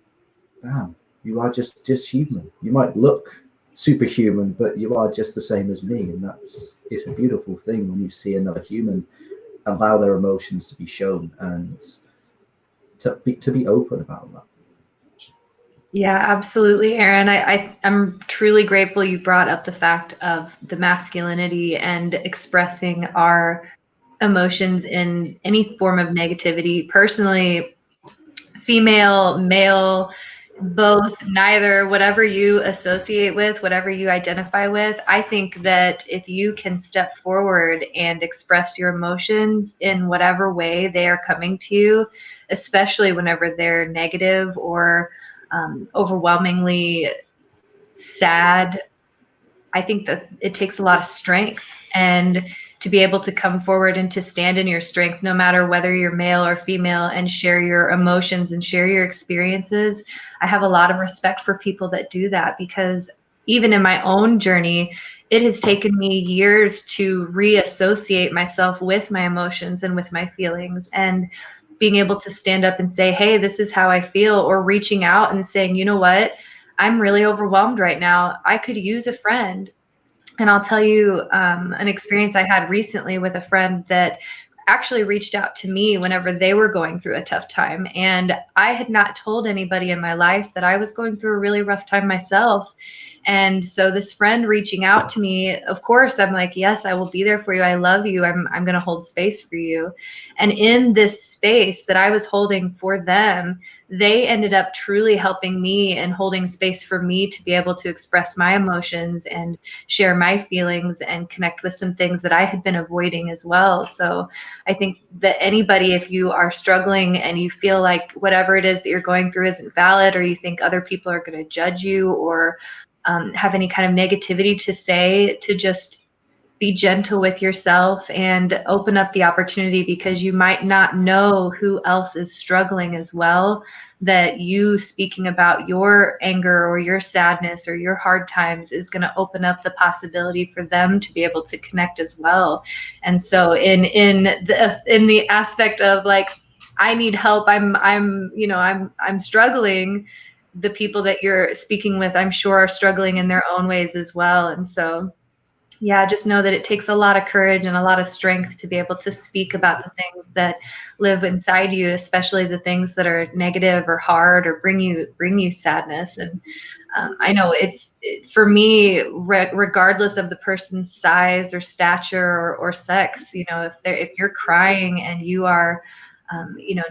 damn, you are just human. You might look superhuman, but you are just the same as me. And it's a beautiful thing when you see another human allow their emotions to be shown and to be open about that. Yeah, absolutely, Aaron. I'm truly grateful you brought up the fact of the masculinity and expressing our emotions in any form of negativity. Personally, female, male, both, neither, whatever you associate with, whatever you identify with, I think that if you can step forward and express your emotions in whatever way they are coming to you, especially whenever they're negative or overwhelmingly sad, I think that it takes a lot of strength, and to be able to come forward and to stand in your strength, no matter whether you're male or female, and share your emotions and share your experiences. I have a lot of respect for people that do that, because even in my own journey, it has taken me years to reassociate myself with my emotions and with my feelings, and being able to stand up and say, hey, this is how I feel, or reaching out and saying, you know what, I'm really overwhelmed right now. I could use a friend. And I'll tell you an experience I had recently with a friend that actually reached out to me whenever they were going through a tough time. And I had not told anybody in my life that I was going through a really rough time myself. And so this friend reaching out to me, of course, I'm like, yes, I will be there for you. I love you. I'm going to hold space for you. And in this space that I was holding for them, they ended up truly helping me and holding space for me to be able to express my emotions and share my feelings and connect with some things that I had been avoiding as well. So I think that anybody, if you are struggling and you feel like whatever it is that you're going through isn't valid, or you think other people are going to judge you, or have any kind of negativity to say, to just be gentle with yourself and open up the opportunity, because you might not know who else is struggling as well, that you speaking about your anger or your sadness or your hard times is going to open up the possibility for them to be able to connect as well. And so in the aspect of like, I need help, I'm struggling, the people that you're speaking with, I'm sure, are struggling in their own ways as well. And so yeah, just know that it takes a lot of courage and a lot of strength to be able to speak about the things that live inside you, especially the things that are negative or hard or bring you sadness. And I know for me, regardless of the person's size or stature or sex, if you're crying and you are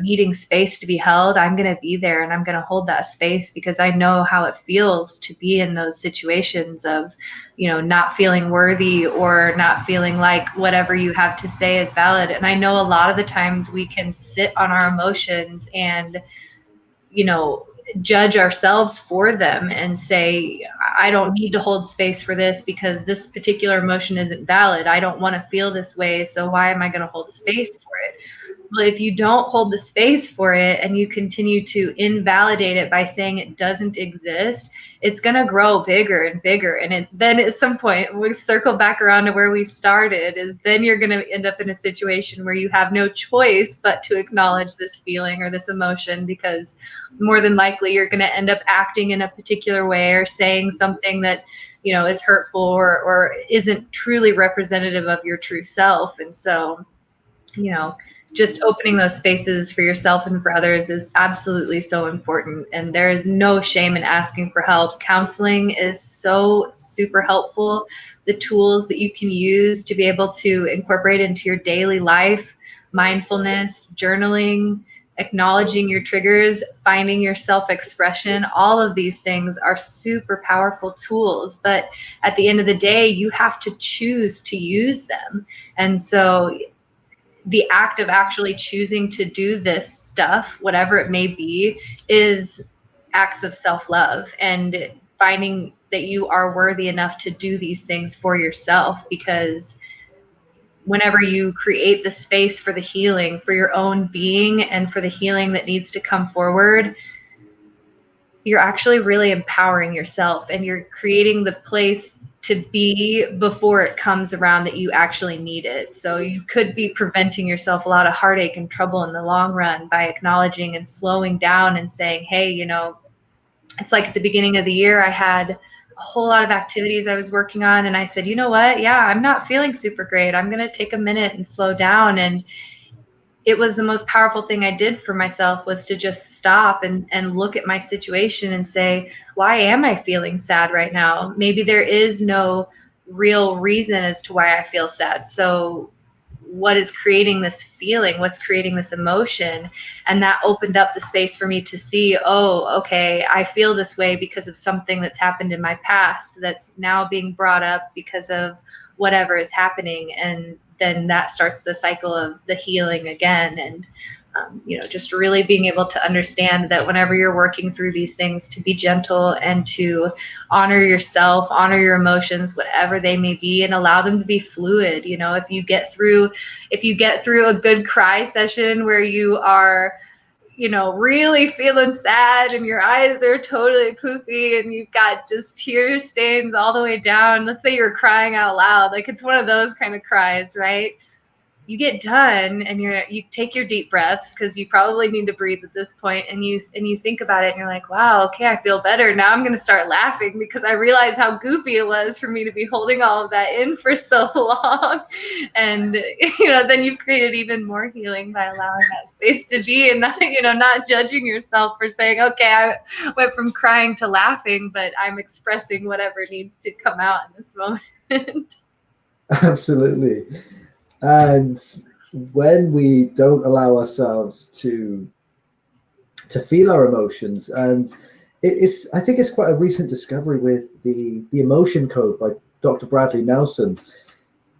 needing space to be held, I'm going to be there and I'm going to hold that space, because I know how it feels to be in those situations of, not feeling worthy or not feeling like whatever you have to say is valid. And I know a lot of the times we can sit on our emotions and, judge ourselves for them and say, I don't need to hold space for this because this particular emotion isn't valid. I don't want to feel this way, so why am I going to hold space for it? Well, if you don't hold the space for it and you continue to invalidate it by saying it doesn't exist, it's going to grow bigger and bigger. And then at some point, we circle back around to where we started, is then you're going to end up in a situation where you have no choice but to acknowledge this feeling or this emotion, because more than likely you're going to end up acting in a particular way or saying something that, is hurtful or isn't truly representative of your true self. And so, just opening those spaces for yourself and for others is absolutely so important. And there is no shame in asking for help. Counseling is so super helpful. The tools that you can use to be able to incorporate into your daily life, mindfulness, journaling, acknowledging your triggers, finding your self-expression, all of these things are super powerful tools. But at the end of the day, you have to choose to use them. And so the act of actually choosing to do this stuff, whatever it may be, is acts of self-love, and finding that you are worthy enough to do these things for yourself. Because whenever you create the space for the healing, for your own being and for the healing that needs to come forward, you're actually really empowering yourself, and you're creating the place to be before it comes around that you actually need it. So you could be preventing yourself a lot of heartache and trouble in the long run by acknowledging and slowing down and saying, hey, it's like at the beginning of the year, I had a whole lot of activities I was working on, and I said, you know what? Yeah, I'm not feeling super great. I'm going to take a minute and slow down. And it was the most powerful thing I did for myself, was to just stop and look at my situation and say, why am I feeling sad right now? Maybe there is no real reason as to why I feel sad. So what is creating this feeling, what's creating this emotion. And that opened up the space for me to see, oh, okay, I feel this way because of something that's happened in my past that's now being brought up because of whatever is happening. And then that starts the cycle of the healing again. And just really being able to understand that whenever you're working through these things, to be gentle and to honor yourself, honor your emotions, whatever they may be, and allow them to be fluid. If you get through a good cry session where you are really feeling sad and your eyes are totally poofy and you've got just tear stains all the way down, let's say you're crying out loud, like it's one of those kind of cries, right? You get done and you take your deep breaths, because you probably need to breathe at this point, and you think about it and you're like, wow, okay, I feel better. Now I'm going to start laughing because I realize how goofy it was for me to be holding all of that in for so long. And then you've created even more healing by allowing that space to be, and not judging yourself for saying, okay, I went from crying to laughing, but I'm expressing whatever needs to come out in this moment. Absolutely. And when we don't allow ourselves to feel our emotions, and I think it's quite a recent discovery with the Emotion Code by Dr. Bradley Nelson.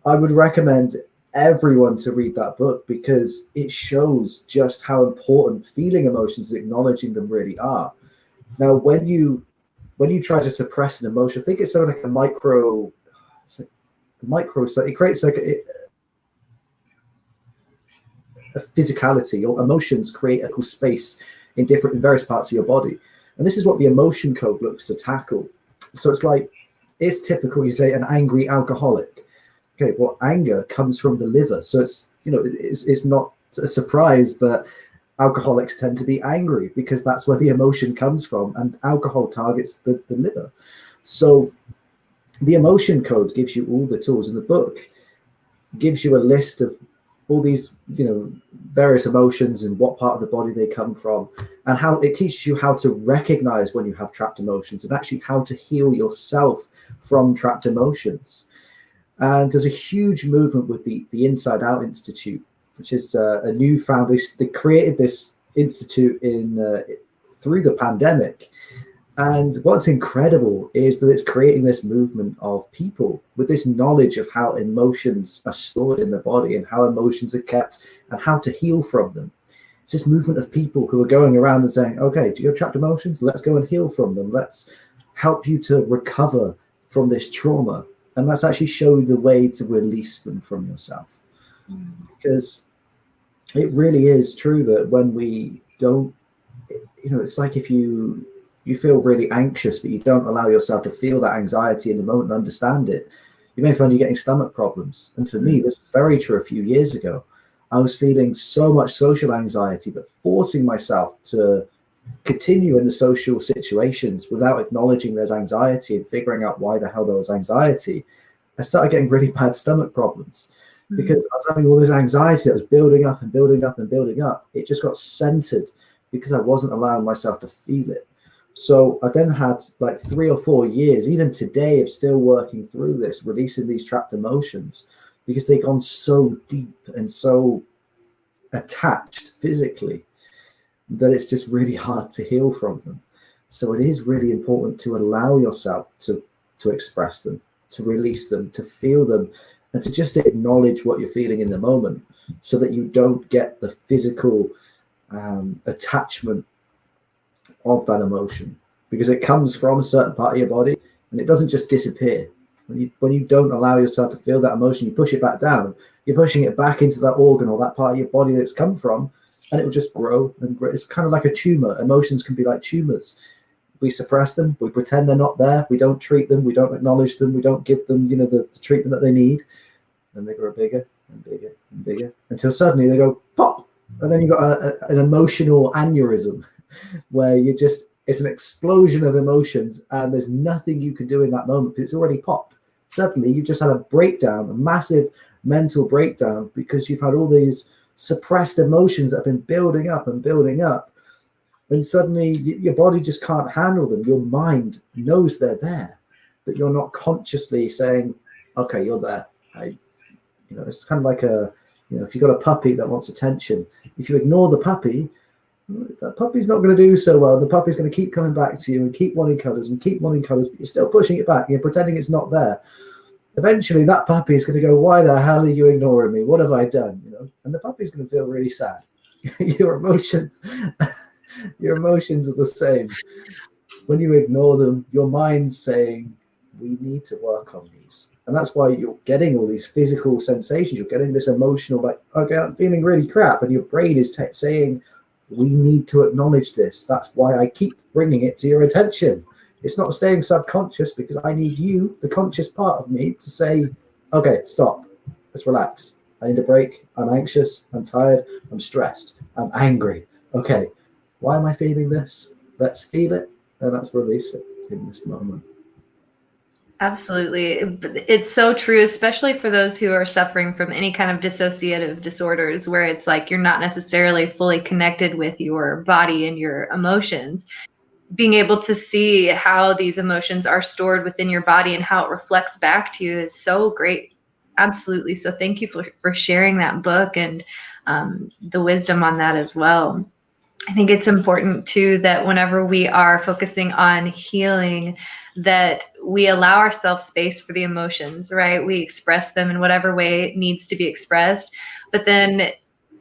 I would recommend everyone to read that book, because it shows just how important feeling emotions and acknowledging them really are. Now, when you try to suppress an emotion, I think it's sort of like so it creates like a physicality, or emotions create a space in various parts of your body. And this is what the Emotion Code looks to tackle. So it's typical, you say, an angry alcoholic. Okay, well, anger comes from the liver. So it's not a surprise that alcoholics tend to be angry, because that's where the emotion comes from, and alcohol targets the liver. So the Emotion Code gives you all the tools in the book, gives you a list of all these various emotions and what part of the body they come from, and how it teaches you how to recognize when you have trapped emotions, and actually how to heal yourself from trapped emotions. And there's a huge movement with the Inside Out Institute, which is a new foundation. They created this institute through the pandemic. And what's incredible is that it's creating this movement of people with this knowledge of how emotions are stored in the body, and how emotions are kept, and how to heal from them. It's this movement of people who are going around and saying, okay, do you have trapped emotions? Let's go and heal from them. Let's help you to recover from this trauma. And let's actually show you the way to release them from yourself. Because it really is true that when we don't, it's like if you feel really anxious, but you don't allow yourself to feel that anxiety in the moment and understand it, you may find you're getting stomach problems. And for me, this was very true a few years ago. I was feeling so much social anxiety, but forcing myself to continue in the social situations without acknowledging there's anxiety and figuring out why the hell there was anxiety, I started getting really bad stomach problems, because I was having all this anxiety that was building up and building up and building up. It just got centered because I wasn't allowing myself to feel it. So I then had like 3 or 4 years, even today, of still working through this, releasing these trapped emotions, because they've gone so deep and so attached physically that it's just really hard to heal from them. So it is really important to allow yourself to express them, to release them, to feel them, and to just acknowledge what you're feeling in the moment, so that you don't get the physical attachment of that emotion, because it comes from a certain part of your body and it doesn't just disappear. When you don't allow yourself to feel that emotion, you push it back down, you're pushing it back into that organ or that part of your body that it's come from, and it will just grow and grow. It's kind of like a tumor. Emotions can be like tumors. We suppress them, we pretend they're not there, we don't treat them, we don't acknowledge them, we don't give them the treatment that they need, and they grow bigger and bigger and bigger, until suddenly they go pop, and then you've got an emotional aneurysm where it's an explosion of emotions, and there's nothing you can do in that moment because it's already popped. Suddenly you've just had a breakdown, a massive mental breakdown, because you've had all these suppressed emotions that have been building up and building up, and suddenly your body just can't handle them. Your mind knows they're there, but you're not consciously saying, okay, you're there. It's kind of like If you've got a puppy that wants attention, if you ignore the puppy, that puppy's not going to do so well. The puppy's going to keep coming back to you and keep wanting cuddles, but you're still pushing it back. You're pretending it's not there. Eventually, that puppy is going to go, "Why the hell are you ignoring me? What have I done?" And the puppy's going to feel really sad. Your emotions are the same. When you ignore them, your mind's saying, "We need to work on these." And that's why you're getting all these physical sensations. You're getting this emotional, like, "Okay, I'm feeling really crap." And your brain is saying, "We need to acknowledge this." That's why I keep bringing it to your attention. It's not staying subconscious, because I need you, the conscious part of me, to say, "Okay, stop. Let's relax. I need a break. I'm anxious. I'm tired. I'm stressed. I'm angry. Okay, why am I feeling this? Let's feel it, and let's release it in this moment." Absolutely. It's so true, especially for those who are suffering from any kind of dissociative disorders, where it's like you're not necessarily fully connected with your body and your emotions. Being able to see how these emotions are stored within your body and how it reflects back to you is so great. Absolutely. So thank you for sharing that book and the wisdom on that as well. I think it's important too that whenever we are focusing on healing, that we allow ourselves space for the emotions, right? We express them in whatever way it needs to be expressed. But then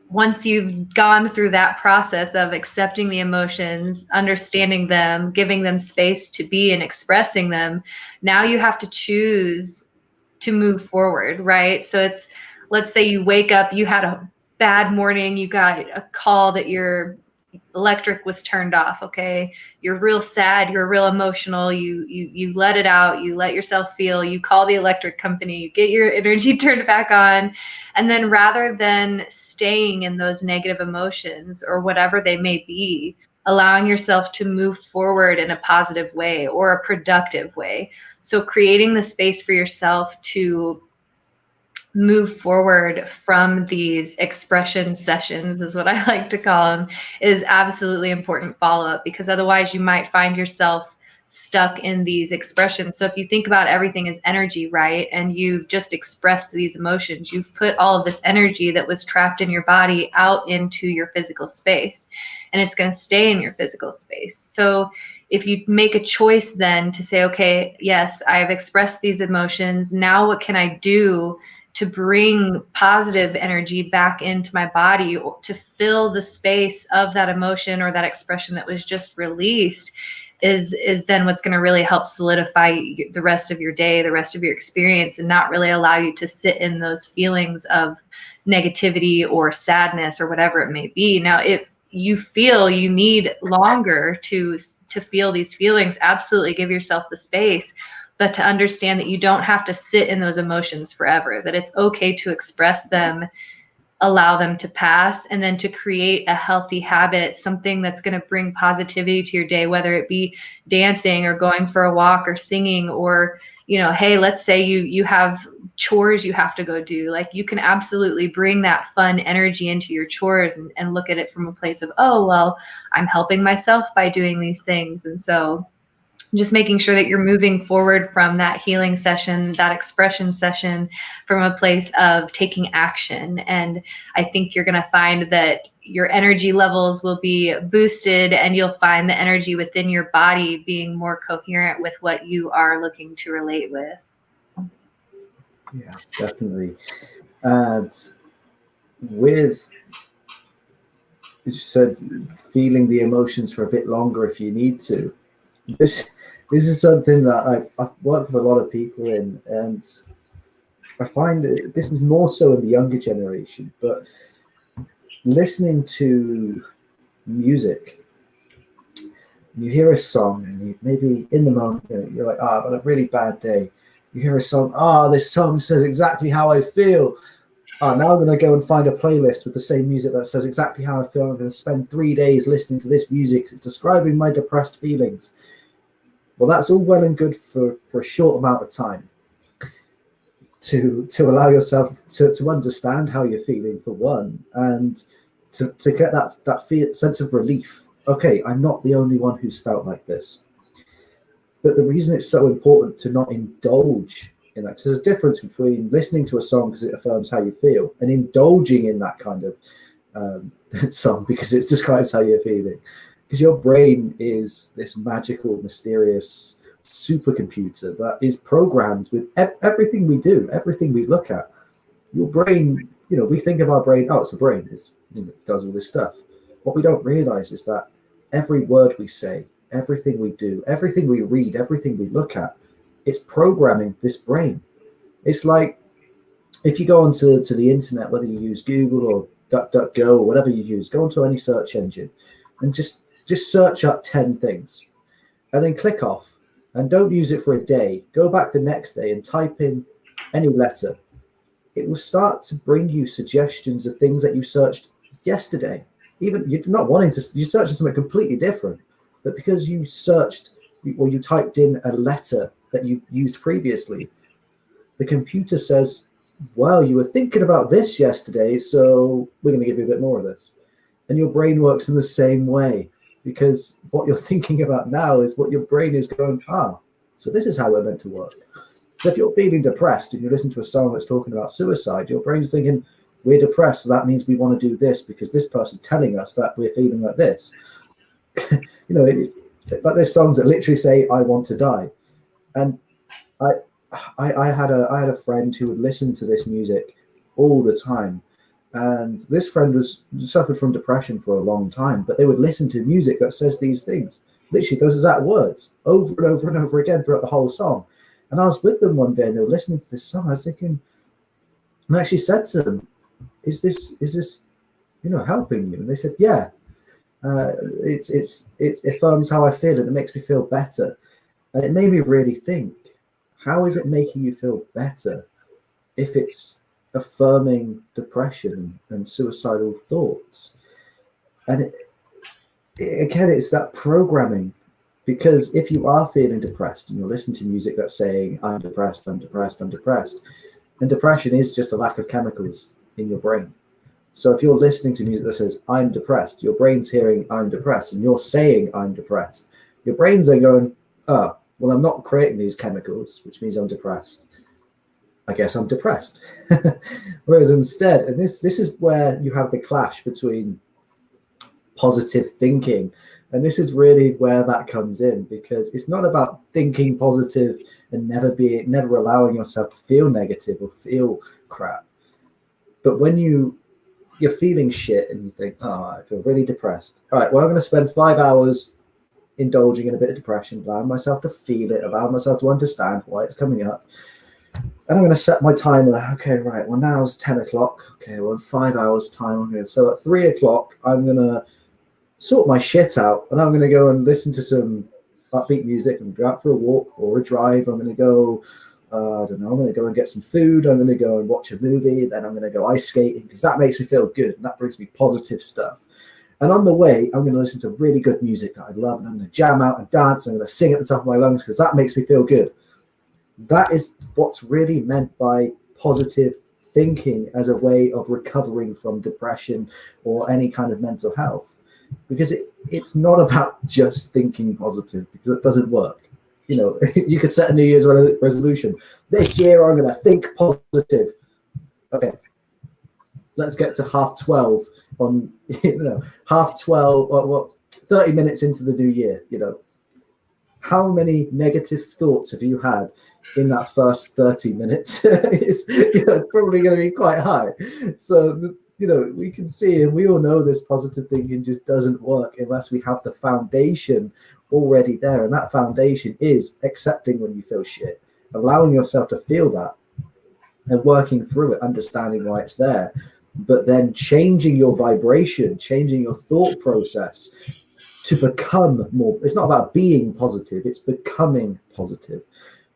once you've gone through that process of accepting the emotions, understanding them, giving them space to be and expressing them, now you have to choose to move forward, right? So it's, let's say you wake up, you had a bad morning, you got a call that your electric was turned off. Okay, you're real sad, you're real emotional, you let it out, you let yourself feel, you call the electric company, you get your energy turned back on. And then rather than staying in those negative emotions or whatever they may be, allowing yourself to move forward in a positive way or a productive way. So creating the space for yourself to move forward from these expression sessions, is what I like to call them, is absolutely important follow-up, because otherwise you might find yourself stuck in these expressions. So if you think about everything as energy, right, and you've just expressed these emotions, you've put all of this energy that was trapped in your body out into your physical space, and it's going to stay in your physical space. So if you make a choice then to say, okay, yes, I've expressed these emotions, now what can I do to bring positive energy back into my body, or to fill the space of that emotion or that expression that was just released, is then what's going to really help solidify the rest of your day, the rest of your experience, and not really allow you to sit in those feelings of negativity or sadness or whatever it may be. Now, if you feel you need longer to feel these feelings, absolutely give yourself the space, but to understand that you don't have to sit in those emotions forever, that it's okay to express them, allow them to pass, and then to create a healthy habit, something that's going to bring positivity to your day, whether it be dancing or going for a walk or singing, or, hey, let's say you have chores you have to go do. Like, you can absolutely bring that fun energy into your chores and look at it from a place of, oh, well, I'm helping myself by doing these things. And so just making sure that you're moving forward from that healing session, that expression session, from a place of taking action. And I think you're going to find that your energy levels will be boosted, and you'll find the energy within your body being more coherent with what you are looking to relate with. Yeah, definitely. And with, as you said, feeling the emotions for a bit longer if you need to. This is something that I've worked with a lot of people in, and I find this is more so in the younger generation, but listening to music, you hear a song and you maybe in the moment, you're like, I've got a really bad day. You hear a song, this song says exactly how I feel. Now I'm going to go and find a playlist with the same music that says exactly how I feel. I'm going to spend 3 days listening to this music. It's describing my depressed feelings. Well, that's all well and good for a short amount of time to allow yourself to understand how you're feeling, for one, and to get that sense of relief. Okay, I'm not the only one who's felt like this. But the reason it's so important to not indulge in that. Because there's a difference between listening to a song because it affirms how you feel and indulging in that kind of song because it describes how you're feeling. Because your brain is this magical, mysterious supercomputer that is programmed with everything we do, everything we look at. Your brain, we think of our brain, oh, it's a brain, it does all this stuff. What we don't realize is that every word we say, everything we do, everything we read, everything we look at, it's programming this brain. It's like if you go onto the internet, whether you use Google or DuckDuckGo or whatever you use, go onto any search engine and just search up 10 things and then click off and don't use it for a day. Go back the next day and type in any letter. It will start to bring you suggestions of things that you searched yesterday. Even you're not wanting to, you searched something completely different, but because you searched or you typed in a letter that you used previously, the computer says, well, you were thinking about this yesterday, so we're going to give you a bit more of this. And your brain works in the same way, because what you're thinking about now is what your brain is going, so this is how we're meant to work. So if you're feeling depressed and you listen to a song that's talking about suicide, your brain's thinking, we're depressed, so that means we want to do this because this person's telling us that we're feeling like this. Like there's songs that literally say, I want to die. And I had a friend who would listen to this music all the time. And this friend suffered from depression for a long time, but they would listen to music that says these things. Literally, those exact words over and over and over again throughout the whole song. And I was with them one day and they were listening to this song. I was thinking, and I actually said to them, is this helping you? And they said, yeah, it affirms how I feel and it makes me feel better. And it made me really think, how is it making you feel better if it's affirming depression and suicidal thoughts? And again, it's that programming. Because if you are feeling depressed and you're listening to music that's saying, I'm depressed, I'm depressed, I'm depressed, and depression is just a lack of chemicals in your brain. So if you're listening to music that says, I'm depressed, your brain's hearing, I'm depressed, and you're saying, I'm depressed. Your brain's then going, oh, well, I'm not creating these chemicals, which means I'm depressed. I guess I'm depressed. Whereas instead, and this is where you have the clash between positive thinking. And this is really where that comes in, because it's not about thinking positive and never allowing yourself to feel negative or feel crap. But when you're feeling shit and you think, I feel really depressed. All right, well, I'm going to spend 5 hours indulging in a bit of depression, allowing myself to feel it, allowing myself to understand why it's coming up. And I'm going to set my timer. Okay, right, well, now it's 10 o'clock. Okay, well, in 5 hours time. Okay, so at 3 o'clock, I'm going to sort my shit out and I'm going to go and listen to some upbeat music and go out for a walk or a drive. I'm going to go, I'm going to go and get some food. I'm going to go and watch a movie. Then I'm going to go ice skating because that makes me feel good. And that brings me positive stuff. And on the way, I'm going to listen to really good music that I love. And I'm going to jam out and dance. I'm going to sing at the top of my lungs because that makes me feel good. That is what's really meant by positive thinking as a way of recovering from depression or any kind of mental health. Because it's not about just thinking positive, because it doesn't work. You could set a New Year's resolution. This year, I'm going to think positive. Okay, let's get to 12:30 on, 12:30, or 30 minutes into the new year. How many negative thoughts have you had in that first 30 minutes? It's probably going to be quite high. So, we can see, and we all know this positive thinking just doesn't work unless we have the foundation already there. And that foundation is accepting when you feel shit, allowing yourself to feel that and working through it, understanding why it's there, but then changing your vibration, changing your thought process to become more. It's not about being positive, it's becoming positive,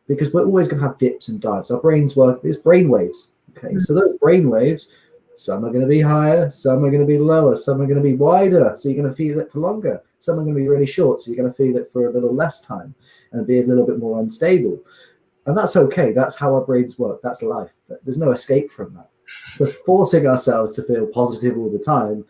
because we're always going to have dips and dives. Our brains work, it's brain waves. Okay, so those brain waves, some are going to be higher, some are going to be lower, some are going to be wider, so you're going to feel it for longer. Some are going to be really short, so you're going to feel it for a little less time and be a little bit more unstable. And that's okay. That's how our brains work. That's life. There's no escape from that. So forcing ourselves to feel positive all the time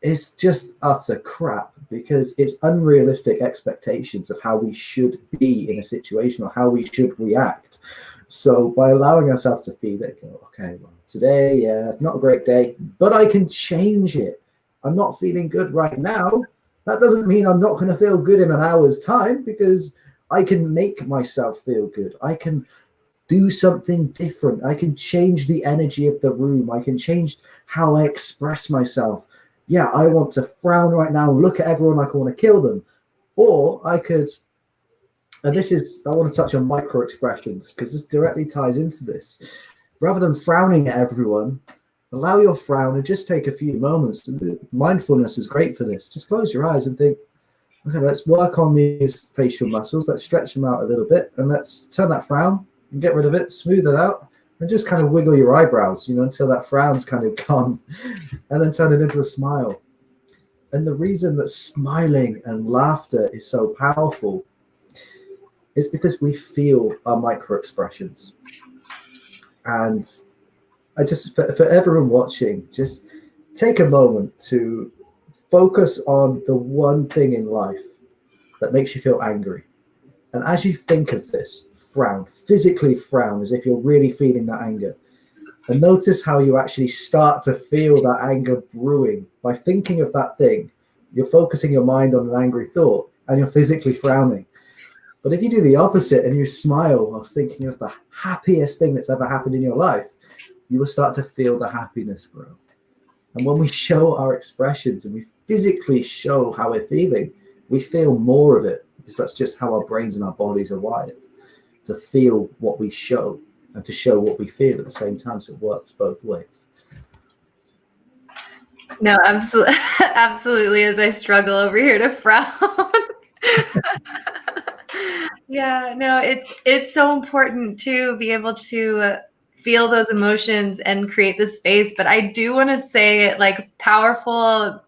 is just utter crap, because it's unrealistic expectations of how we should be in a situation or how we should react. So by allowing ourselves to feel it, go, okay, well, today, yeah, not a great day, but I can change it. I'm not feeling good right now. That doesn't mean I'm not going to feel good in an hour's time, because I can make myself feel good. I can do something different. I can change the energy of the room. I can change how I express myself. Yeah, I want to frown right now and look at everyone like I want to kill them. Or I could, and this is, I want to touch on micro expressions because this directly ties into this. Rather than frowning at everyone, allow your frown and just take a few moments. Mindfulness is great for this. Just close your eyes and think, okay, let's work on these facial muscles. Let's stretch them out a little bit, and let's turn that frown and get rid of it, smooth it out, and just kind of wiggle your eyebrows, until that frown's kind of gone, and then turn it into a smile. And the reason that smiling and laughter is so powerful is because we feel our micro expressions. And I just, for everyone watching, just take a moment to focus on the one thing in life that makes you feel angry. And as you think of this, frown, physically frown, as if you're really feeling that anger. And notice how you actually start to feel that anger brewing. By thinking of that thing, you're focusing your mind on an angry thought and you're physically frowning. But if you do the opposite and you smile whilst thinking of the happiest thing that's ever happened in your life, you will start to feel the happiness grow. And when we show our expressions and we physically show how we're feeling, we feel more of it, because that's just how our brains and our bodies are wired, to feel what we show and to show what we feel at the same time. So it works both ways. No, absolutely, absolutely. As I struggle over here to frown. Yeah, no, it's so important to be able to feel those emotions and create the space. But I do want to say, like, powerful,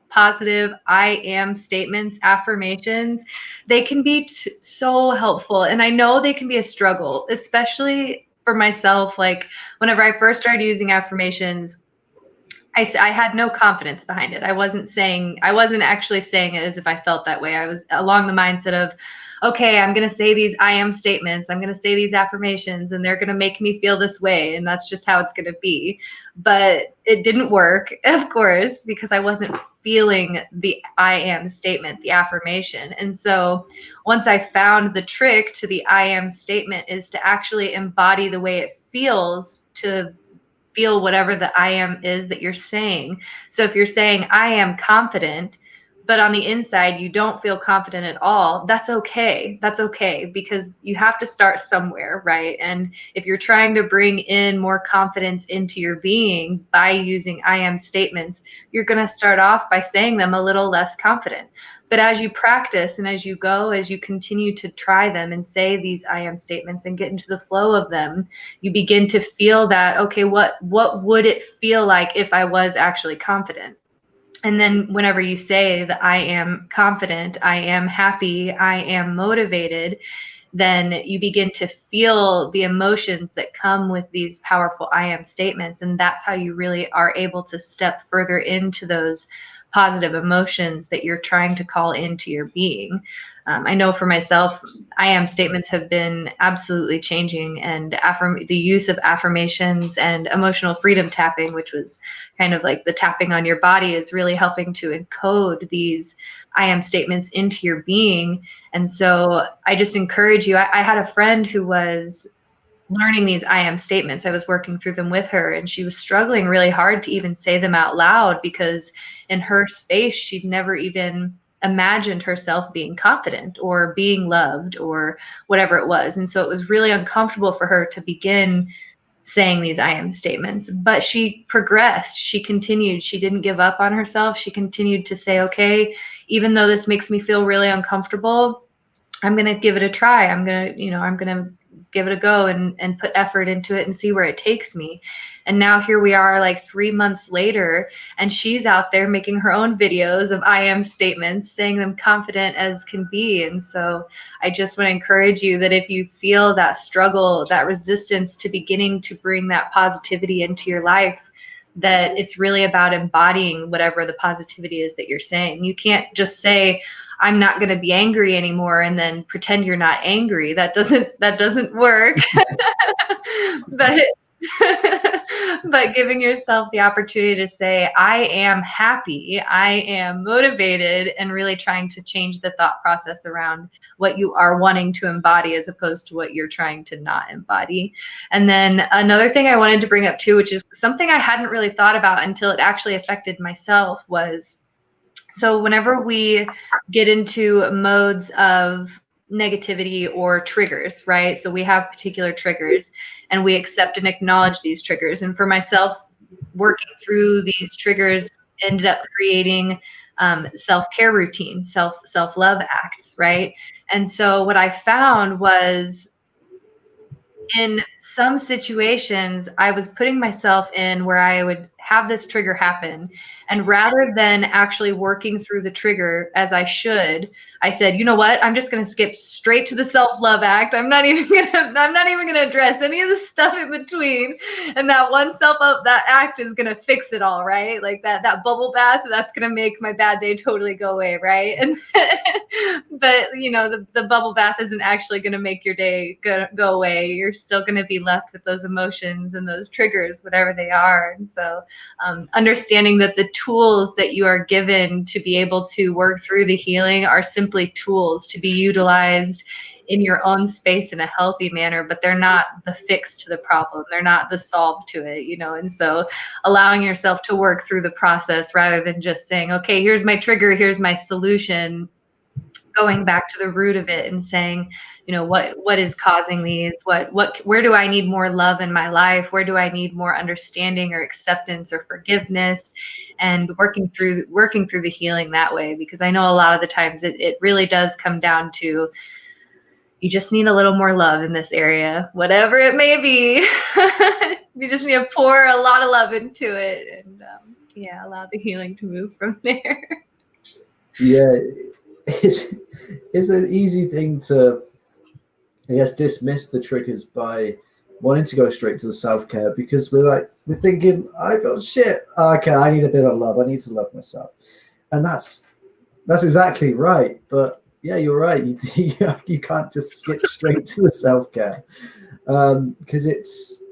positive I am statements, affirmations, they can be so helpful. And I know they can be a struggle, especially for myself. Like, whenever I first started using affirmations, I had no confidence behind it. I wasn't actually saying it as if I felt that way. I was along the mindset of, okay, I'm going to say these I am statements. I'm going to say these affirmations, and they're going to make me feel this way. And that's just how it's going to be. But it didn't work, of course, because I wasn't feeling the I am statement, the affirmation. And so once I found the trick to the I am statement is to actually embody the way it feels, to feel whatever the I am is that you're saying. So if you're saying, I am confident, but on the inside, you don't feel confident at all, that's okay. That's okay, because you have to start somewhere, right? And if you're trying to bring in more confidence into your being by using I am statements, you're going to start off by saying them a little less confident. But as you practice and as you go, as you continue to try them and say these I am statements and get into the flow of them, you begin to feel that, okay, what would it feel like if I was actually confident? And then whenever you say that I am confident, I am happy, I am motivated, then you begin to feel the emotions that come with these powerful I am statements. And that's how you really are able to step further into those positive emotions that you're trying to call into your being. I know for myself, I am statements have been absolutely changing, and the use of affirmations and emotional freedom tapping, which was kind of like the tapping on your body, is really helping to encode these I am statements into your being. And so I just encourage you. I had a friend who was learning these I am statements. I was working through them with her, and she was struggling really hard to even say them out loud, because in her space, she'd never even imagined herself being confident or being loved or whatever it was. And so it was really uncomfortable for her to begin saying these I am statements. But she progressed. She continued. She didn't give up on herself. She continued to say, okay, even though this makes me feel really uncomfortable, I'm going to give it a try. I'm going to give it a go and put effort into it and see where it takes me. And now here we are, like 3 months later, and she's out there making her own videos of I am statements, saying them confident as can be. And so I just want to encourage you that if you feel that struggle, that resistance to beginning to bring that positivity into your life, that it's really about embodying whatever the positivity is that you're saying. You can't just say, I'm not going to be angry anymore, and then pretend you're not angry. That doesn't work. But but giving yourself the opportunity to say, I am happy, I am motivated, and really trying to change the thought process around what you are wanting to embody as opposed to what you're trying to not embody. And then another thing I wanted to bring up too, which is something I hadn't really thought about until it actually affected myself, was so whenever we get into modes of negativity or triggers, right? So we have particular triggers and we accept and acknowledge these triggers. And for myself, working through these triggers ended up creating self-care routines, self-love acts, right? And so what I found was in some situations, I was putting myself in where I would have this trigger happen. And rather than actually working through the trigger as I should, I said, you know what? I'm just going to skip straight to the self-love act. I'm not even going to address any of the stuff in between. And that one self-love, that act is going to fix it all, right? Like that bubble bath, that's going to make my bad day totally go away, right? And but the bubble bath isn't actually going to make your day go away. You're still going to be left with those emotions and those triggers, whatever they are. And so understanding that the tools that you are given to be able to work through the healing are simply tools to be utilized in your own space in a healthy manner, but they're not the fix to the problem. They're not the solve to it, and so allowing yourself to work through the process rather than just saying, okay, here's my trigger, here's my solution, going back to the root of it and saying, what is causing these? Where do I need more love in my life? Where do I need more understanding or acceptance or forgiveness? And working through the healing that way, because I know a lot of the times it really does come down to, you just need a little more love in this area, whatever it may be. You just need to pour a lot of love into it and allow the healing to move from there. Yeah. It's an easy thing to, I guess, dismiss the triggers by wanting to go straight to the self-care, because we're thinking, I feel shit. Okay, I need a bit of love. I need to love myself. And that's exactly right. But yeah, you're right. You can't just skip straight to the self-care, because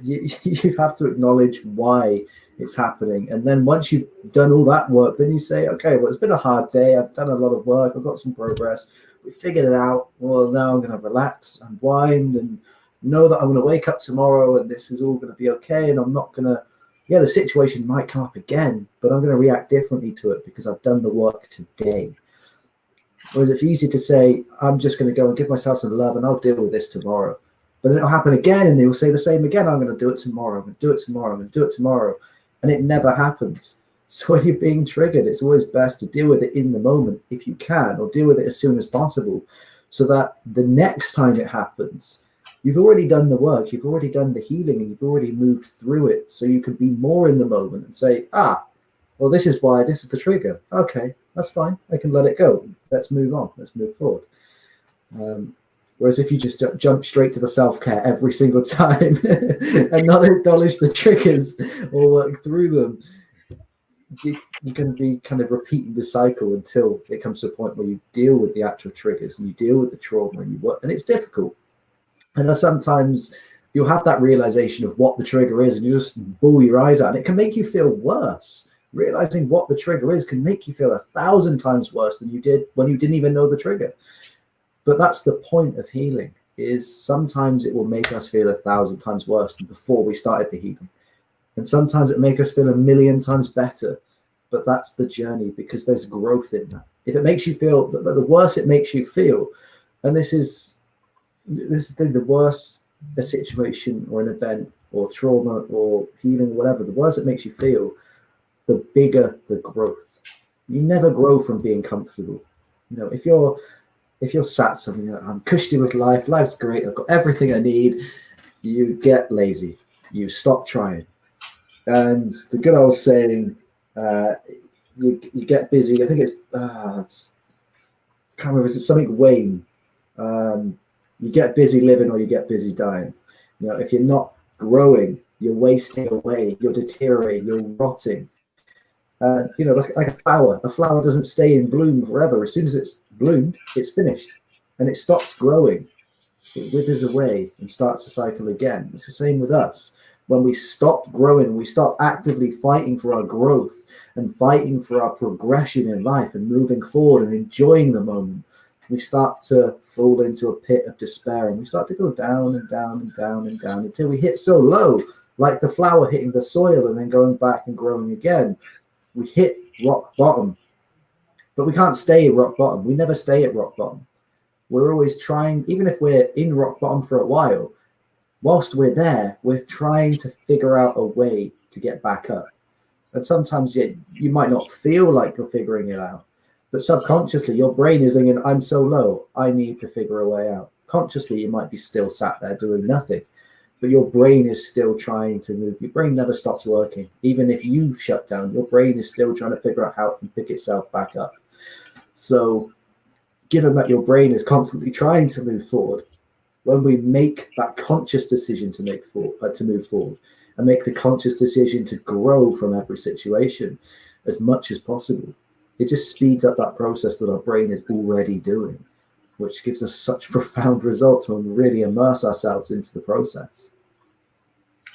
you have to acknowledge why it's happening. And then once you've done all that work, then you say, okay, well, it's been a hard day. I've done a lot of work. I've got some progress. We figured it out. Well, now I'm going to relax, unwind, and know that I'm going to wake up tomorrow and this is all going to be okay. And I'm not going to, the situation might come up again, but I'm going to react differently to it because I've done the work today. Whereas it's easy to say, I'm just going to go and give myself some love and I'll deal with this tomorrow. But then it'll happen again and they'll say the same again. I'm going to do it tomorrow. I'm going to do it tomorrow. I'm going to do it tomorrow. And it never happens. So when you're being triggered, it's always best to deal with it in the moment if you can, or deal with it as soon as possible, so that the next time it happens, you've already done the work, you've already done the healing, and you've already moved through it. So you can be more in the moment and say, well, this is why, this is the trigger. Okay, that's fine. I can let it go. Let's move on. Let's move forward. Whereas if you just jump straight to the self-care every single time and not acknowledge the triggers or work through them, you can be kind of repeating the cycle until it comes to a point where you deal with the actual triggers and you deal with the trauma and you work, and it's difficult. And sometimes you'll have that realization of what the trigger is and you just bawl your eyes out, and it can make you feel worse. Realizing what the trigger is can make you feel 1,000 times worse than you did when you didn't even know the trigger. But that's the point of healing, is sometimes it will make us feel 1,000 times worse than before we started the healing. And sometimes it makes us feel 1,000,000 times better. But that's the journey, because there's growth in that. If it makes you feel, the worse it makes you feel, and this is the worse a situation or an event or trauma or healing or whatever, the worse it makes you feel, the bigger the growth. You never grow from being comfortable. If you're sat somewhere, I'm cushy with life, life's great, I've got everything I need, you get lazy, you stop trying. And the good old saying, you get busy. I think it's can't remember, is it something Wayne? You get busy living or you get busy dying. If you're not growing, you're wasting away, you're deteriorating, you're rotting. Like a flower. A flower doesn't stay in bloom forever. As soon as it's bloomed, it's finished, and it stops growing. It withers away and starts to cycle again. It's the same with us. When we stop growing, we stop actively fighting for our growth and fighting for our progression in life and moving forward and enjoying the moment, we start to fall into a pit of despair, and we start to go down and down and down and down until we hit so low, like the flower hitting the soil and then going back and growing again. We hit rock bottom, but we can't stay at rock bottom. We never stay at rock bottom. We're always trying, even if we're in rock bottom for a while, whilst we're there, we're trying to figure out a way to get back up. And sometimes you might not feel like you're figuring it out, but subconsciously your brain is thinking, I'm so low, I need to figure a way out. Consciously, you might be still sat there doing nothing, but your brain is still trying to move. Your brain never stops working. Even if you shut down, your brain is still trying to figure out how it can pick itself back up. So given that your brain is constantly trying to move forward, when we make that conscious decision to move forward and make the conscious decision to grow from every situation as much as possible, it just speeds up that process that our brain is already doing, which gives us such profound results when we really immerse ourselves into the process.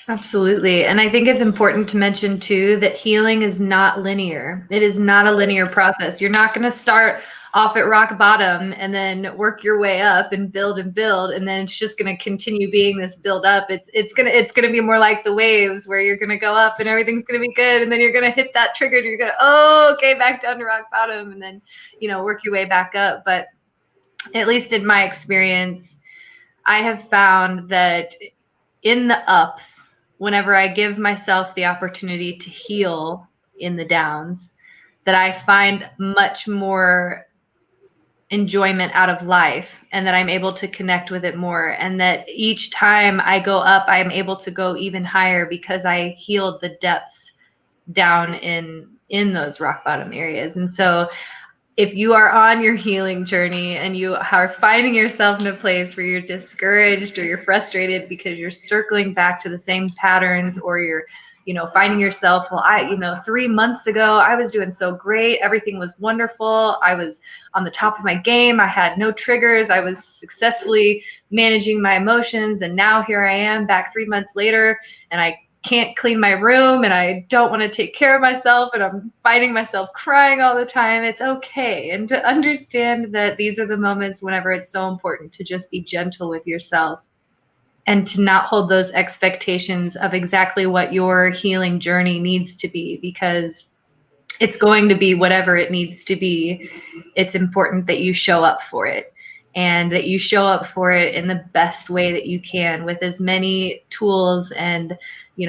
Absolutely. And I think it's important to mention too that healing is not linear. It is not a linear process. You're not going to start off at rock bottom and then work your way up and build, and then it's just going to continue being this build up. It's going to be more like the waves where you're going to go up and everything's going to be good, and then you're going to hit that trigger and you're going to okay, back down to rock bottom, and then work your way back up. But at least in my experience, I have found that in the ups, whenever I give myself the opportunity to heal in the downs, that I find much more enjoyment out of life, and that I'm able to connect with it more, and that each time I go up, I'm able to go even higher because I healed the depths down in those rock bottom areas. And so if you are on your healing journey and you are finding yourself in a place where you're discouraged or you're frustrated because you're circling back to the same patterns, or you're finding yourself, well, 3 months ago, I was doing so great. Everything was wonderful. I was on the top of my game. I had no triggers. I was successfully managing my emotions. And now here I am back 3 months later, and I can't clean my room, and I don't want to take care of myself, and I'm finding myself crying all the time. It's okay. And to understand that these are the moments whenever it's so important to just be gentle with yourself and to not hold those expectations of exactly what your healing journey needs to be, because it's going to be whatever it needs to be. It's important that you show up for it, and that you show up for it in the best way that you can, with as many tools and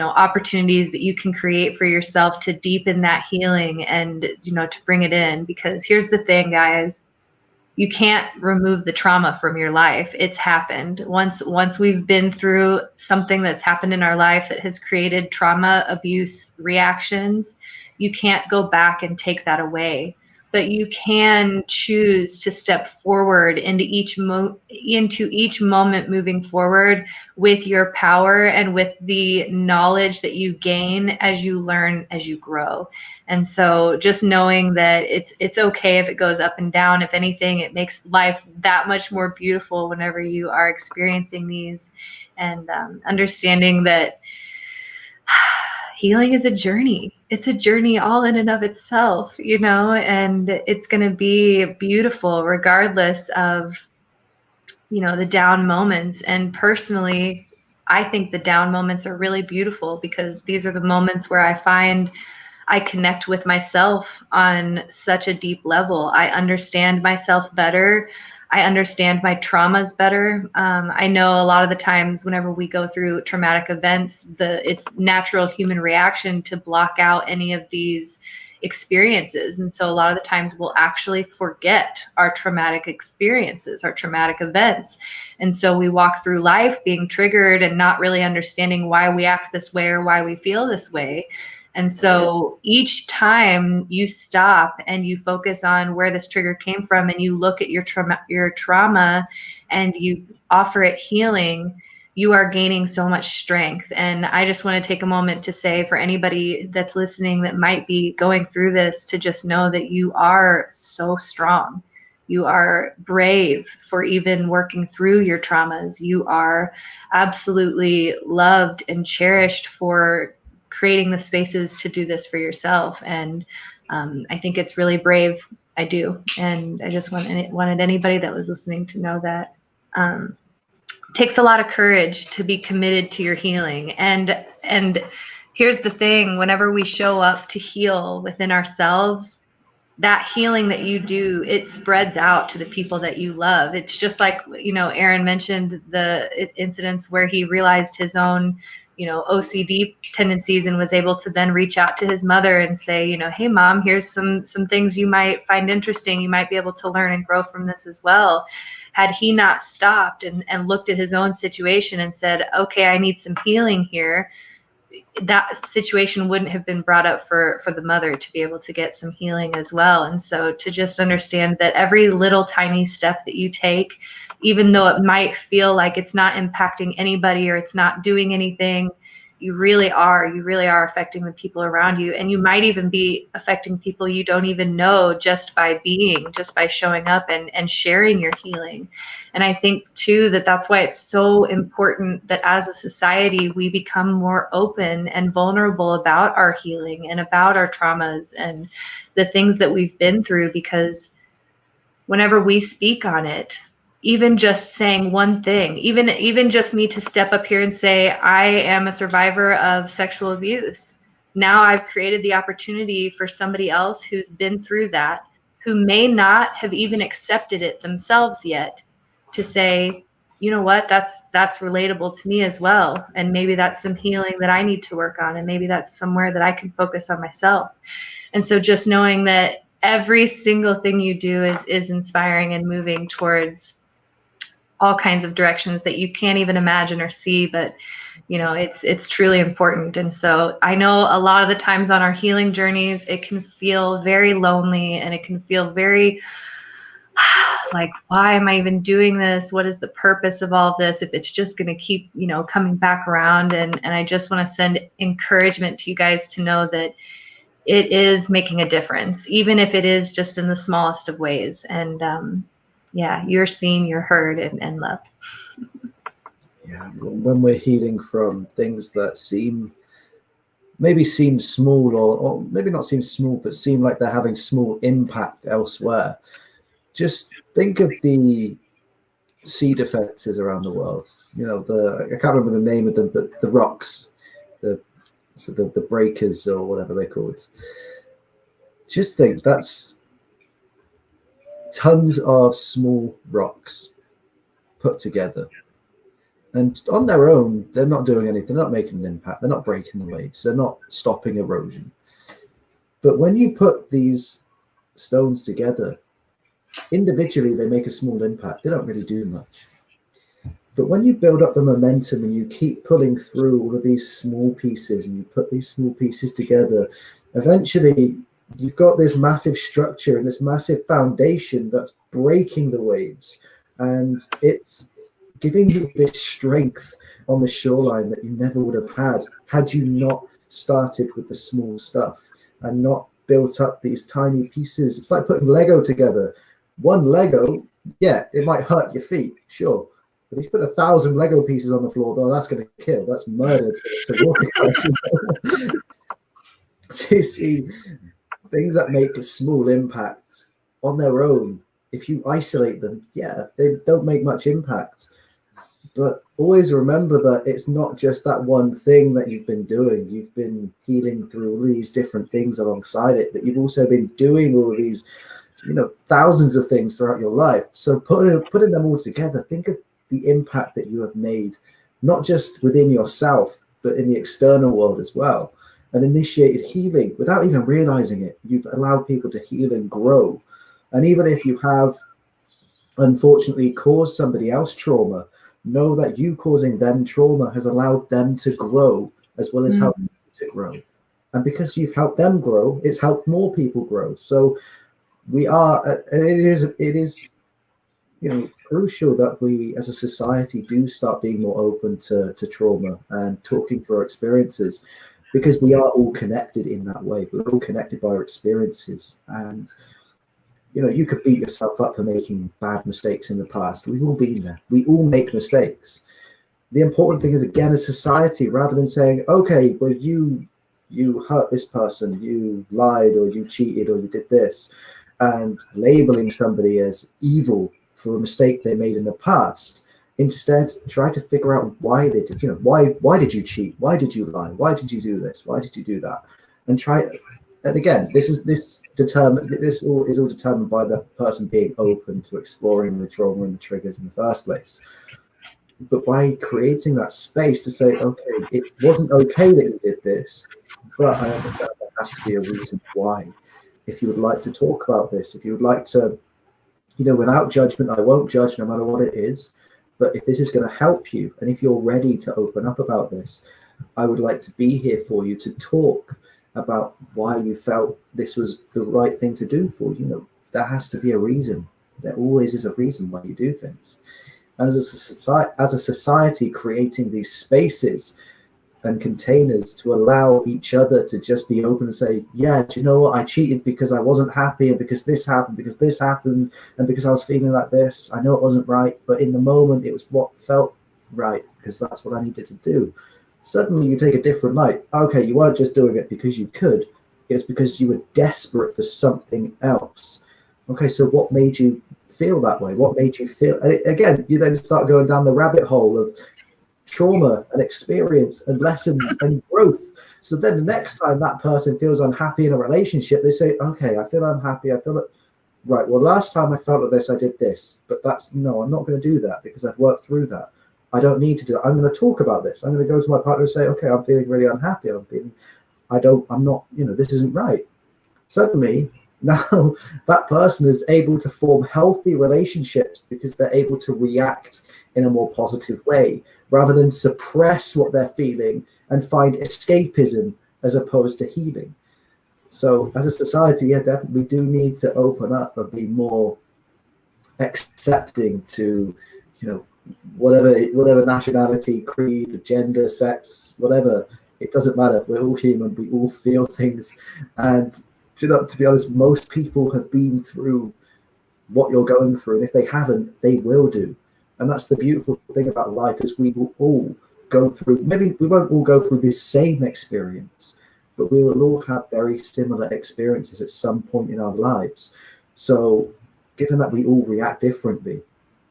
opportunities that you can create for yourself to deepen that healing and to bring it in. Because here's the thing, guys, you can't remove the trauma from your life. It's happened. Once we've been through something that's happened in our life that has created trauma, abuse reactions, you can't go back and take that away. But you can choose to step forward into each moment moving forward with your power and with the knowledge that you gain as you learn, as you grow. And so just knowing that it's okay if it goes up and down. If anything, it makes life that much more beautiful whenever you are experiencing these, and understanding that healing is a journey. It's a journey all in and of itself, and it's going to be beautiful regardless of, the down moments. And personally, I think the down moments are really beautiful, because these are the moments where I find I connect with myself on such a deep level. I understand myself better. I understand my traumas better. I know a lot of the times whenever we go through traumatic events, it's natural human reaction to block out any of these experiences. And so a lot of the times we'll actually forget our traumatic experiences, our traumatic events. And so we walk through life being triggered and not really understanding why we act this way or why we feel this way. And so each time you stop and you focus on where this trigger came from, and you look at your trauma and you offer it healing, you are gaining so much strength. And I just want to take a moment to say, for anybody that's listening that might be going through this, to just know that you are so strong. You are brave for even working through your traumas. You are absolutely loved and cherished for creating the spaces to do this for yourself. And I think it's really brave. I do. And I just wanted anybody that was listening to know that. It takes a lot of courage to be committed to your healing. And here's the thing, whenever we show up to heal within ourselves, that healing that you do, it spreads out to the people that you love. It's just like, Aaron mentioned the incidents where he realized his own, OCD tendencies and was able to then reach out to his mother and say, hey mom, here's some things you might find interesting. You might be able to learn and grow from this as well. Had he not stopped and looked at his own situation and said, okay, I need some healing here, that situation wouldn't have been brought up for the mother to be able to get some healing as well. And so to just understand that every little tiny step that you take, even though it might feel like it's not impacting anybody or it's not doing anything, you really are affecting the people around you. And you might even be affecting people you don't even know just by showing up and sharing your healing. And I think too, that's why it's so important that as a society, we become more open and vulnerable about our healing and about our traumas and the things that we've been through, because whenever we speak on it, even just saying one thing, even just me to step up here and say, I am a survivor of sexual abuse. Now I've created the opportunity for somebody else who's been through that, who may not have even accepted it themselves yet, to say, you know what, that's relatable to me as well. And maybe that's some healing that I need to work on. And maybe that's somewhere that I can focus on myself. And so just knowing that every single thing you do is inspiring and moving towards all kinds of directions that you can't even imagine or see, but it's truly important. And so I know a lot of the times on our healing journeys, it can feel very lonely and it can feel very like, why am I even doing this? What is the purpose of all of this if it's just going to keep, coming back around? And I just want to send encouragement to you guys to know that it is making a difference, even if it is just in the smallest of ways. And you're seen, you're heard, and loved. Yeah, when we're healing from things that maybe seem small, or maybe not seem small, but seem like they're having small impact elsewhere, just think of the sea defenses around the world. I can't remember the name of them, but the rocks, the breakers or whatever they're called. Just think, that's tons of small rocks put together. And on their own, they're not doing anything. They're not making an impact. They're not breaking the waves. They're not stopping erosion. But when you put these stones together, individually, they make a small impact. They don't really do much. But when you build up the momentum and you keep pulling through all of these small pieces and you put these small pieces together, eventually you've got this massive structure and this massive foundation that's breaking the waves. And it's giving you this strength on the shoreline that you never would have had you not started with the small stuff and not built up these tiny pieces. It's like putting Lego together. One Lego, yeah, it might hurt your feet, sure. But if you put 1,000 Lego pieces on the floor, though, that's going to kill. That's murder to walk across. So you see, things that make a small impact on their own, if you isolate them, yeah, they don't make much impact. But always remember that it's not just that one thing that you've been doing. You've been healing through all these different things alongside it, but you've also been doing all of these, thousands of things throughout your life. So putting them all together, think of the impact that you have made, not just within yourself, but in the external world as well, and initiated healing without even realizing it. You've allowed people to heal and grow. And even if you have, unfortunately, caused somebody else trauma, know that you causing them trauma has allowed them to grow as well as help you to grow. And because you've helped them grow, it's helped more people grow. So we are, it is crucial that we as a society do start being more open to trauma and talking through our experiences, because we are all connected in that way. We're all connected by our experiences. And you could beat yourself up for making bad mistakes in the past. We've all been there. We all make mistakes. The important thing is, again, as society, rather than saying, okay, well, you hurt this person, you lied, or you cheated, or you did this, and labeling somebody as evil for a mistake they made in the past. Instead, try to figure out why they did. Why did you cheat? Why did you lie? Why did you do this? Why did you do that? And try. And again, this all is all determined by the person being open to exploring the trauma and the triggers in the first place. But by creating that space to say, okay, it wasn't okay that you did this, but I understand there has to be a reason why. If you would like to talk about this, if you would like to, without judgment, I won't judge no matter what it is. But if this is going to help you, and if you're ready to open up about this, I would like to be here for you to talk about why you felt this was the right thing to do for you. There has to be a reason. There always is a reason why you do things. And as a society, creating these spaces and containers to allow each other to just be open and say, yeah, do you know what? I cheated because I wasn't happy, and because this happened, and because I was feeling like this. I know it wasn't right, but in the moment, it was what felt right, because that's what I needed to do. Suddenly you take a different light. Okay, you weren't just doing it because you could. It's because you were desperate for something else. Okay, so what made you feel that way? What made you feel? And again, you then start going down the rabbit hole of trauma and experience and lessons and growth. So then the next time that person feels unhappy in a relationship, they say, okay, I feel unhappy. I feel it. Right. Well, last time I felt like this, I did this, but I'm not going to do that because I've worked through that. I don't need to do it. I'm going to talk about this. I'm going to go to my partner and say, okay, I'm feeling really unhappy. I'm not, this isn't right. Suddenly, now that person is able to form healthy relationships because they're able to react in a more positive way rather than suppress what they're feeling and find escapism as opposed to healing. So as a society, yeah, definitely we do need to open up and be more accepting to, whatever nationality, creed, gender, sex, whatever. It doesn't matter. We're all human. We all feel things. And to be honest, most people have been through what you're going through. And if they haven't, they will do. And that's the beautiful thing about life, is we will all go through, maybe we won't all go through this same experience, but we will all have very similar experiences at some point in our lives. So given that we all react differently,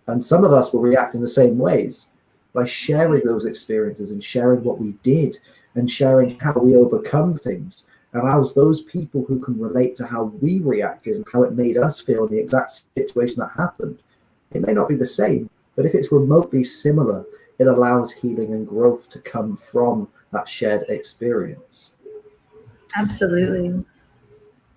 and some of us will react in the same ways, by sharing those experiences and sharing what we did and sharing how we overcome things, allows those people who can relate to how we reacted and how it made us feel in the exact situation that happened. It may not be the same, but if it's remotely similar, it allows healing and growth to come from that shared experience. Absolutely.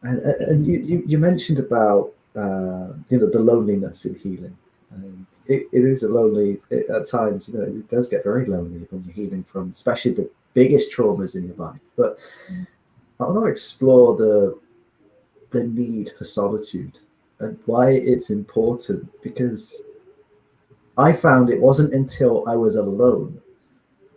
And you mentioned about the loneliness in healing, and it is at times. It does get very lonely when you're healing from, especially the biggest traumas in your life. But I want to explore the need for solitude and why it's important, because I found it wasn't until I was alone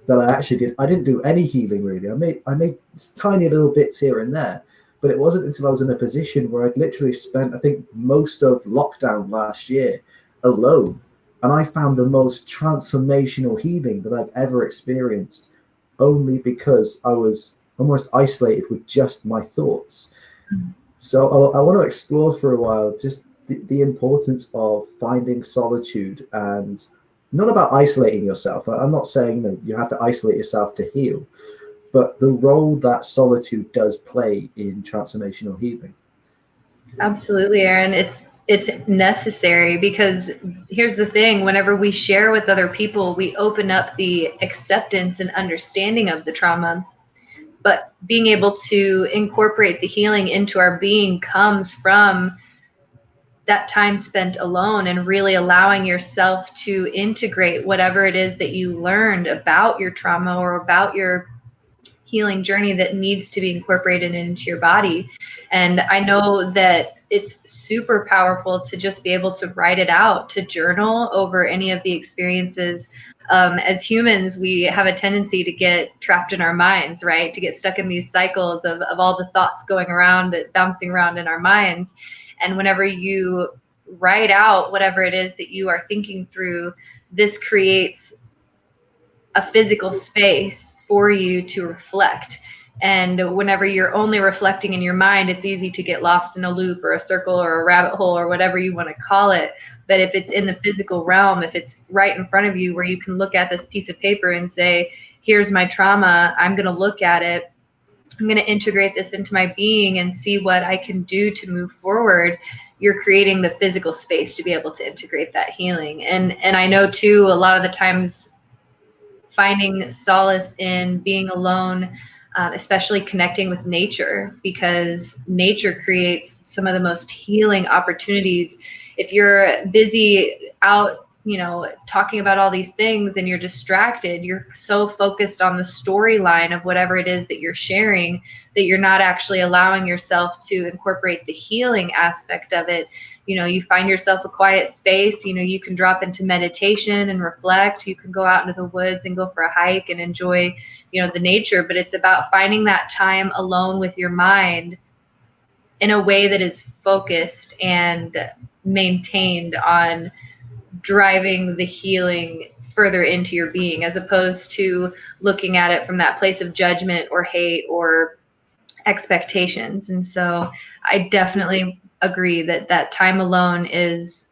that I didn't do any healing really. I made tiny little bits here and there, but it wasn't until I was in a position where I'd literally spent, I think, most of lockdown last year alone. And I found the most transformational healing that I've ever experienced, only because I was almost isolated with just my thoughts. So I want to explore for a while just the importance of finding solitude, and not about isolating yourself. I'm not saying you have to isolate yourself to heal, but the role that solitude does play in transformational healing. Absolutely, Aaron. It's necessary, because here's the thing: whenever we share with other people, we open up the acceptance and understanding of the trauma. But being able to incorporate the healing into our being comes from that time spent alone and really allowing yourself to integrate whatever it is that you learned about your trauma or about your healing journey that needs to be incorporated into your body. And I know that it's super powerful to just be able to write it out, to journal over any of the experiences. As humans, we have a tendency to get trapped in our minds, right? To get stuck in these cycles of all the thoughts going around, bouncing around in our minds. And whenever you write out whatever it is that you are thinking through, this creates a physical space for you to reflect. And whenever you're only reflecting in your mind, it's easy to get lost in a loop or a circle or a rabbit hole or whatever you want to call it. But if it's in the physical realm, if it's right in front of you where you can look at this piece of paper and say, here's my trauma, I'm going to look at it, I'm going to integrate this into my being and see what I can do to move forward, you're creating the physical space to be able to integrate that healing. And I know too, a lot of the times finding solace in being alone, especially connecting with nature, because nature creates some of the most healing opportunities. If you're busy out, talking about all these things and you're distracted, you're so focused on the storyline of whatever it is that you're sharing that you're not actually allowing yourself to incorporate the healing aspect of it. You find yourself a quiet space, you can drop into meditation and reflect. You can go out into the woods and go for a hike and enjoy, the nature. But it's about finding that time alone with your mind in a way that is focused and maintained on driving the healing further into your being, as opposed to looking at it from that place of judgment or hate or expectations. And so I definitely agree that time alone is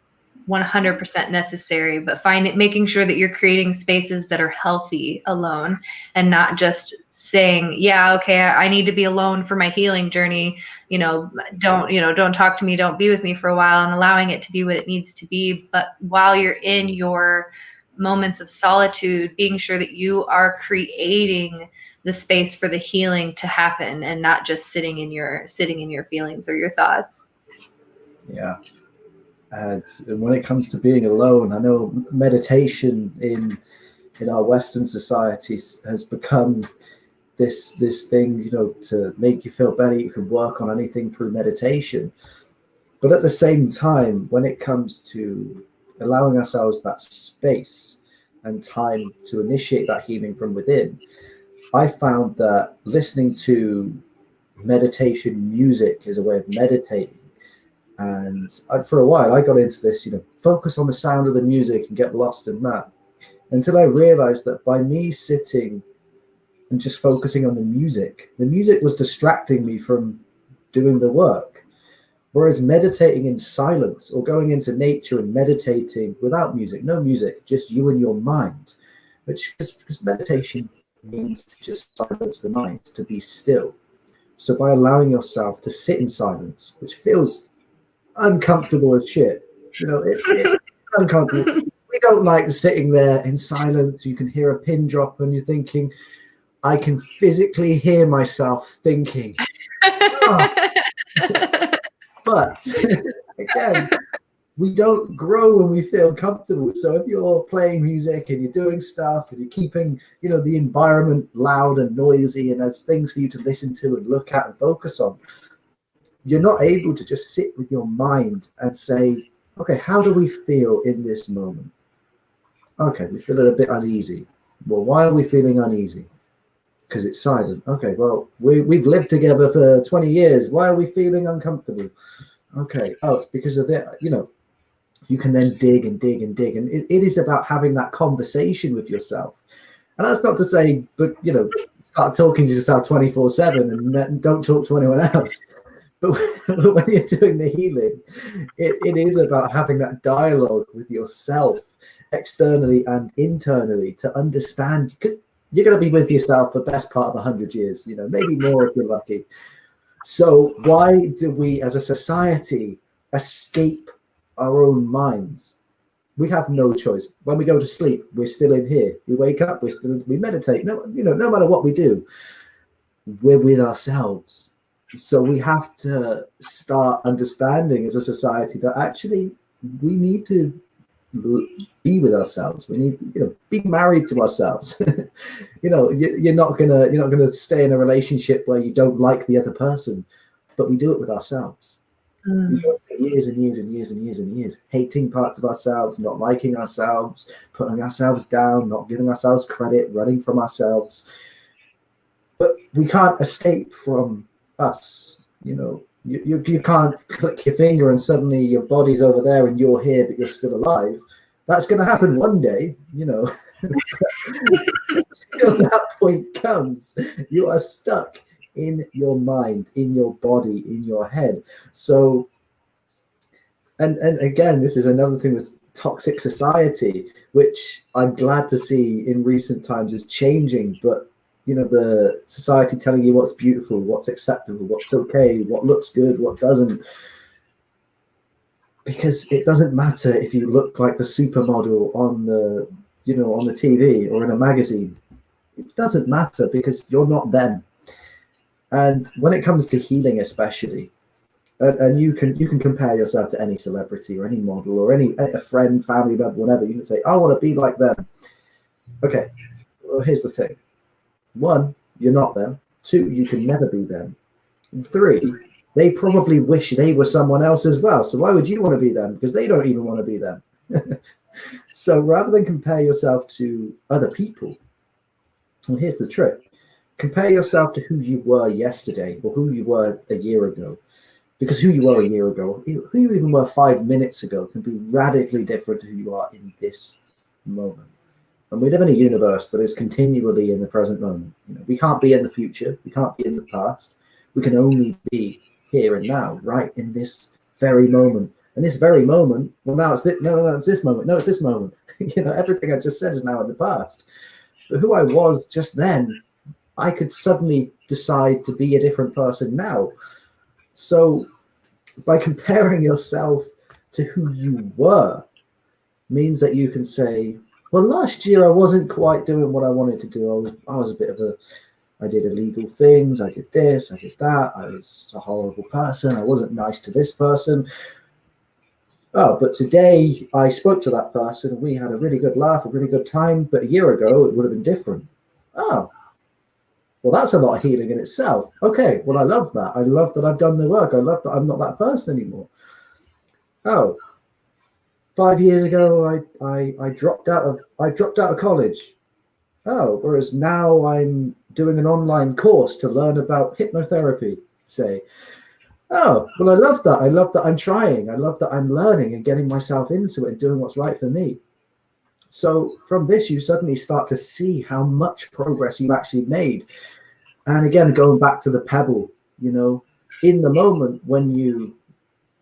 100% necessary, but making sure that you're creating spaces that are healthy alone and not just saying, yeah, okay, I need to be alone for my healing journey. Don't talk to me, don't be with me for a while, and allowing it to be what it needs to be. But while you're in your moments of solitude, being sure that you are creating the space for the healing to happen and not just sitting in your feelings or your thoughts. Yeah. And when it comes to being alone, I know meditation in our Western societies has become this thing, to make you feel better. You can work on anything through meditation. But at the same time, when it comes to allowing ourselves that space and time to initiate that healing from within, I found that listening to meditation music is a way of meditating. And for a while, I got into this, focus on the sound of the music and get lost in that, until I realized that by me sitting and just focusing on the music was distracting me from doing the work. Whereas meditating in silence or going into nature and meditating without music, no music, just you and your mind, because meditation means to just silence the mind, to be still. So by allowing yourself to sit in silence, which feels uncomfortable as shit, it's uncomfortable. We don't like sitting there in silence. You can hear a pin drop and you're thinking, I can physically hear myself thinking. Oh. But again, we don't grow when we feel comfortable. So if you're playing music and you're doing stuff and you're keeping, the environment loud and noisy, and there's things for you to listen to and look at and focus on, you're not able to just sit with your mind and say, okay, how do we feel in this moment? Okay, we feel a bit uneasy. Well, why are we feeling uneasy? Because it's silent. Okay, well, we've lived together for 20 years. Why are we feeling uncomfortable? Okay, it's because of that. You can then dig and dig and dig. And it is about having that conversation with yourself. And that's not to say, but, start talking to yourself 24/7 and don't talk to anyone else. But when you're doing the healing, it is about having that dialogue with yourself, externally and internally, to understand, because you're going to be with yourself for the best part of 100 years, maybe more if you're lucky. So why do we as a society escape our own minds? We have no choice. When we go to sleep, we're still in here. We wake up, we meditate. No matter what we do, we're with ourselves. So we have to start understanding as a society that actually we need to be with ourselves. We need, be married to ourselves. You're not gonna stay in a relationship where you don't like the other person, but we do it with ourselves. We Mm. go for years and years and years and years and years, hating parts of ourselves, not liking ourselves, putting ourselves down, not giving ourselves credit, running from ourselves. But we can't escape from us. You can't click your finger and suddenly your body's over there and you're here, but you're still alive. That's going to happen one day, until that point comes, you are stuck in your mind, in your body, in your head. So, and again, this is another thing with toxic society, which I'm glad to see in recent times is changing. But the society telling you what's beautiful, what's acceptable, what's okay, what looks good, what doesn't. Because it doesn't matter if you look like the supermodel on the TV or in a magazine. It doesn't matter because you're not them. And when it comes to healing, especially, and you can compare yourself to any celebrity or any model or a friend, family member, whatever. You can say, "I want to be like them." Okay, well, here's the thing: one, you're not them. Two, you can never be them. And three, they probably wish they were someone else as well. So why would you want to be them? Because they don't even want to be them. So rather than compare yourself to other people, well, here's the trick: compare yourself to who you were yesterday or who you were a year ago. Because who you were a year ago, who you even were 5 minutes ago, can be radically different to who you are in this moment. And we live in a universe that is continually in the present moment. We can't be in the future. We can't be in the past. We can only be here and now, right in this very moment. And this very moment, well, now it's it's this moment. No, it's this moment. Everything I just said is now in the past. But who I was just then, I could suddenly decide to be a different person now. So by comparing yourself to who you were means that you can say, well, last year I wasn't quite doing what I wanted to do. I was a bit of I did illegal things. I did this, I did that. I was a horrible person. I wasn't nice to this person. Oh, but today I spoke to that person and we had a really good laugh, a really good time. But a year ago it would have been different. Oh, well, that's a lot of healing in itself. Okay, well, I love that. I love that I've done the work. I love that I'm not that person anymore. Oh, 5 years ago, I dropped out of college. Oh, whereas now I'm doing an online course to learn about hypnotherapy. Say, oh, well, I love that. I love that I'm trying. I love that I'm learning and getting myself into it and doing what's right for me. So from this, you suddenly start to see how much progress you've actually made. And again, going back to the pebble, in the moment when you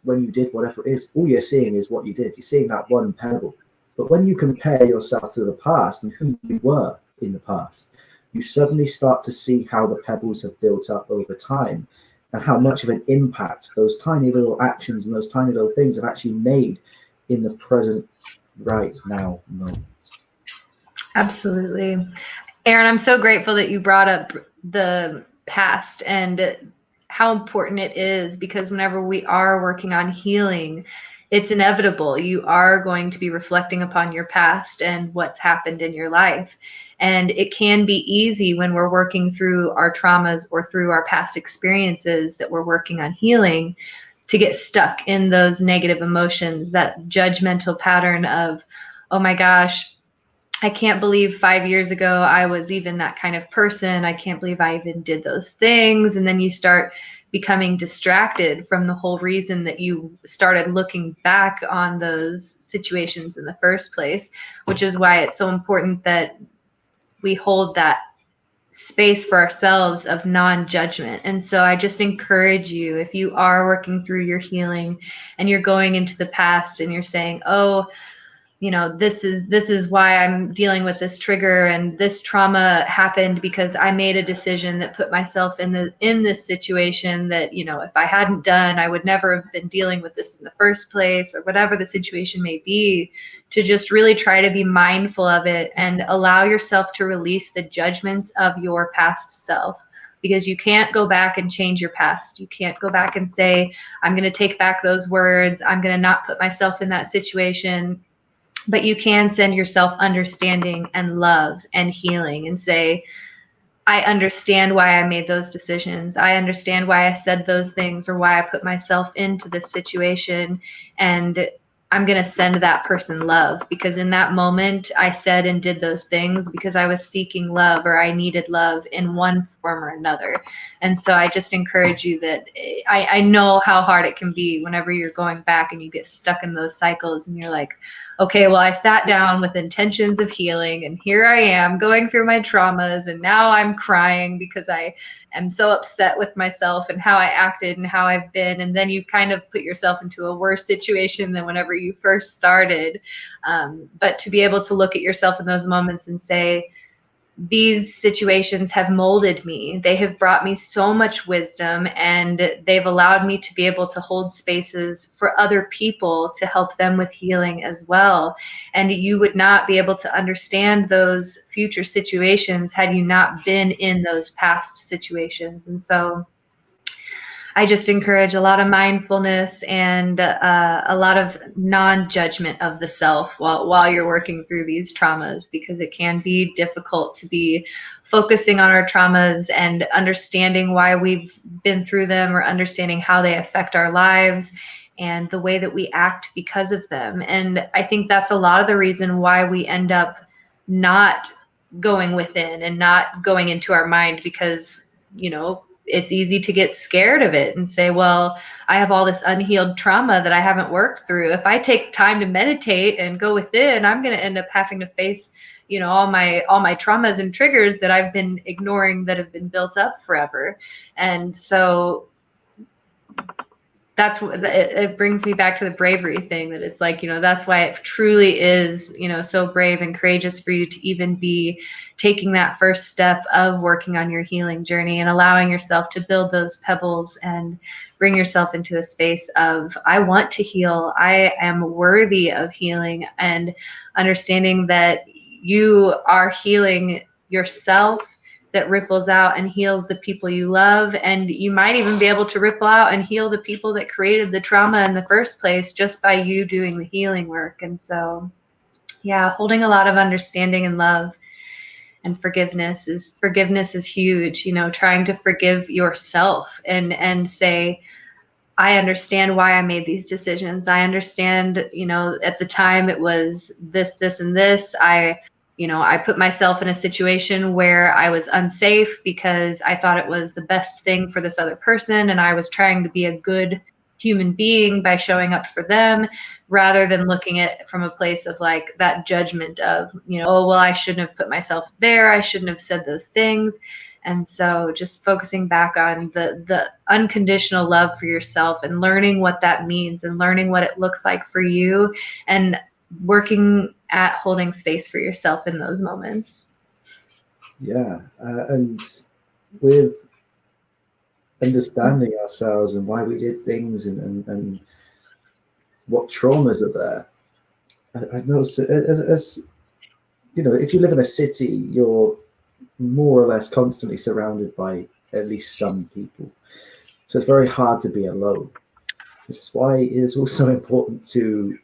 did whatever it is, all you're seeing is what you did. You're seeing that one pebble. But when you compare yourself to the past and who you were in the past, you suddenly start to see how the pebbles have built up over time and how much of an impact those tiny little actions and those tiny little things have actually made in the present right now moment. Absolutely. Aaron, I'm so grateful that you brought up the past and how important it is, because whenever we are working on healing, it's inevitable. You are going to be reflecting upon your past and what's happened in your life. And it can be easy when we're working through our traumas or through our past experiences that we're working on healing to get stuck in those negative emotions, that judgmental pattern of, oh my gosh, I can't believe 5 years ago I was even that kind of person. I can't believe I even did those things. And then you start becoming distracted from the whole reason that you started looking back on those situations in the first place, which is why it's so important that we hold that space for ourselves of non-judgment. And so I just encourage you, if you are working through your healing and you're going into the past and you're saying, oh, this is why I'm dealing with this trigger, and this trauma happened because I made a decision that put myself in this situation that, if I hadn't done, I would never have been dealing with this in the first place, or whatever the situation may be, to just really try to be mindful of it and allow yourself to release the judgments of your past self. Because you can't go back and change your past. You can't go back and say, I'm going to take back those words. I'm going to not put myself in that situation. but you can send yourself understanding and love and healing and say, I understand why I made those decisions. I understand why I said those things or why I put myself into this situation. And I'm going to send that person love, because in that moment I said and did those things because I was seeking love or I needed love in one form or another. And so I just encourage you that I know how hard it can be whenever you're going back and you get stuck in those cycles and you're like, okay, well, I sat down with intentions of healing and here I am going through my traumas and now I'm crying because I am so upset with myself and how I acted and how I've been. And then you kind of put yourself into a worse situation than whenever you first started. But to be able to look at yourself in those moments and say, these situations have molded me. They have brought me so much wisdom, and they've allowed me to be able to hold spaces for other people to help them with healing as well. And you would not be able to understand those future situations had you not been in those past situations. And so I just encourage a lot of mindfulness and a lot of non-judgment of the self while you're working through these traumas, because it can be difficult to be focusing on our traumas and understanding why we've been through them or understanding how they affect our lives and the way that we act because of them. And I think that's a lot of the reason why we end up not going within and not going into our mind, because, you know, it's easy to get scared of it and say, well, I have all this unhealed trauma that I haven't worked through. If I take time to meditate and go within, I'm going to end up having to face, you know, all my traumas and triggers that I've been ignoring that have been built up forever. And so that's what it brings me back to the bravery thing, that it's like, you know, that's why it truly is, you know, so brave and courageous for you to even be taking that first step of working on your healing journey and allowing yourself to build those pebbles and bring yourself into a space of, I want to heal. I am worthy of healing, and understanding that you are healing yourself, that ripples out and heals the people you love. And you might even be able to ripple out and heal the people that created the trauma in the first place just by you doing the healing work. And so, yeah, holding a lot of understanding and love and forgiveness is huge, you know, trying to forgive yourself and say, I understand why I made these decisions. I understand, you know, at the time it was this, and this. I put myself in a situation where I was unsafe because I thought it was the best thing for this other person. And I was trying to be a good human being by showing up for them, rather than looking at it from a place of like that judgment of, you know, oh, well, I shouldn't have put myself there. I shouldn't have said those things. And so just focusing back on the unconditional love for yourself and learning what that means and learning what it looks like for you, and working at holding space for yourself in those moments. Yeah. And with understanding ourselves and why we did things and what traumas are there, I've noticed as you know, if you live in a city, you're more or less constantly surrounded by at least some people. So it's very hard to be alone, which is why it is also important to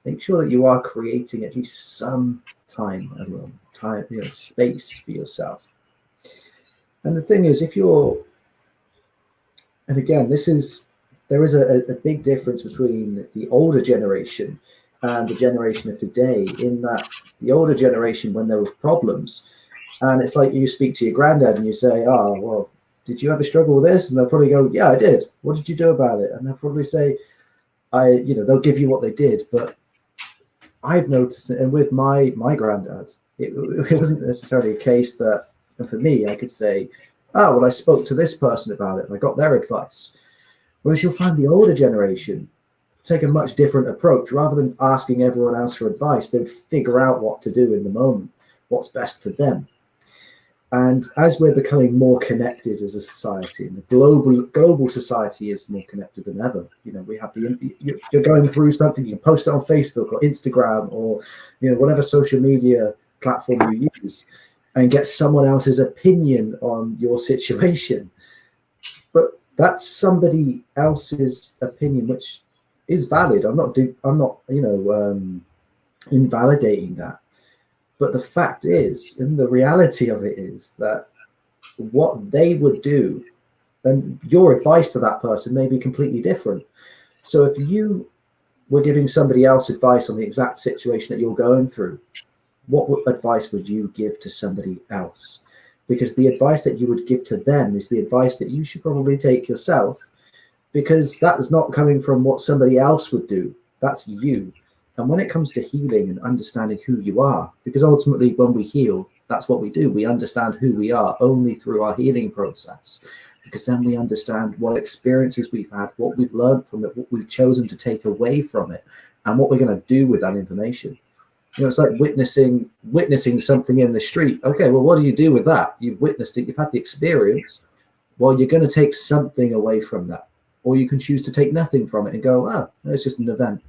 make sure that you are creating at least some time alone, time, you know, space for yourself. And the thing is, if you're, and again, there is a big difference between the older generation and the generation of today, in that the older generation, when there were problems, and it's like you speak to your granddad and you say, oh, well, did you ever struggle with this? And they'll probably go, yeah, I did. What did you do about it? And they'll probably say, they'll give you what they did. But I've noticed it, and with my granddad, it wasn't necessarily a case that, and for me, I could say, oh, well, I spoke to this person about it and I got their advice. Whereas you'll find the older generation take a much different approach. Rather than asking everyone else for advice, they would figure out what to do in the moment, what's best for them. And as we're becoming more connected as a society, and the global society is more connected than ever, you know, we have you're going through something, you can post it on Facebook or Instagram or, you know, whatever social media platform you use, and get someone else's opinion on your situation. But that's somebody else's opinion, which is valid. I'm not, invalidating that. But the fact is, and the reality of it is, that what they would do, and your advice to that person may be completely different. So if you were giving somebody else advice on the exact situation that you're going through, what advice would you give to somebody else? Because the advice that you would give to them is the advice that you should probably take yourself, because that is not coming from what somebody else would do. That's you. And when it comes to healing and understanding who you are, because ultimately when we heal, that's what we do. We understand who we are only through our healing process, because then we understand what experiences we've had, what we've learned from it, what we've chosen to take away from it, and what we're going to do with that information. You know, it's like witnessing something in the street. Okay, well, what do you do with that? You've witnessed it, you've had the experience. Well, you're going to take something away from that, or you can choose to take nothing from it and go, oh, it's just an event.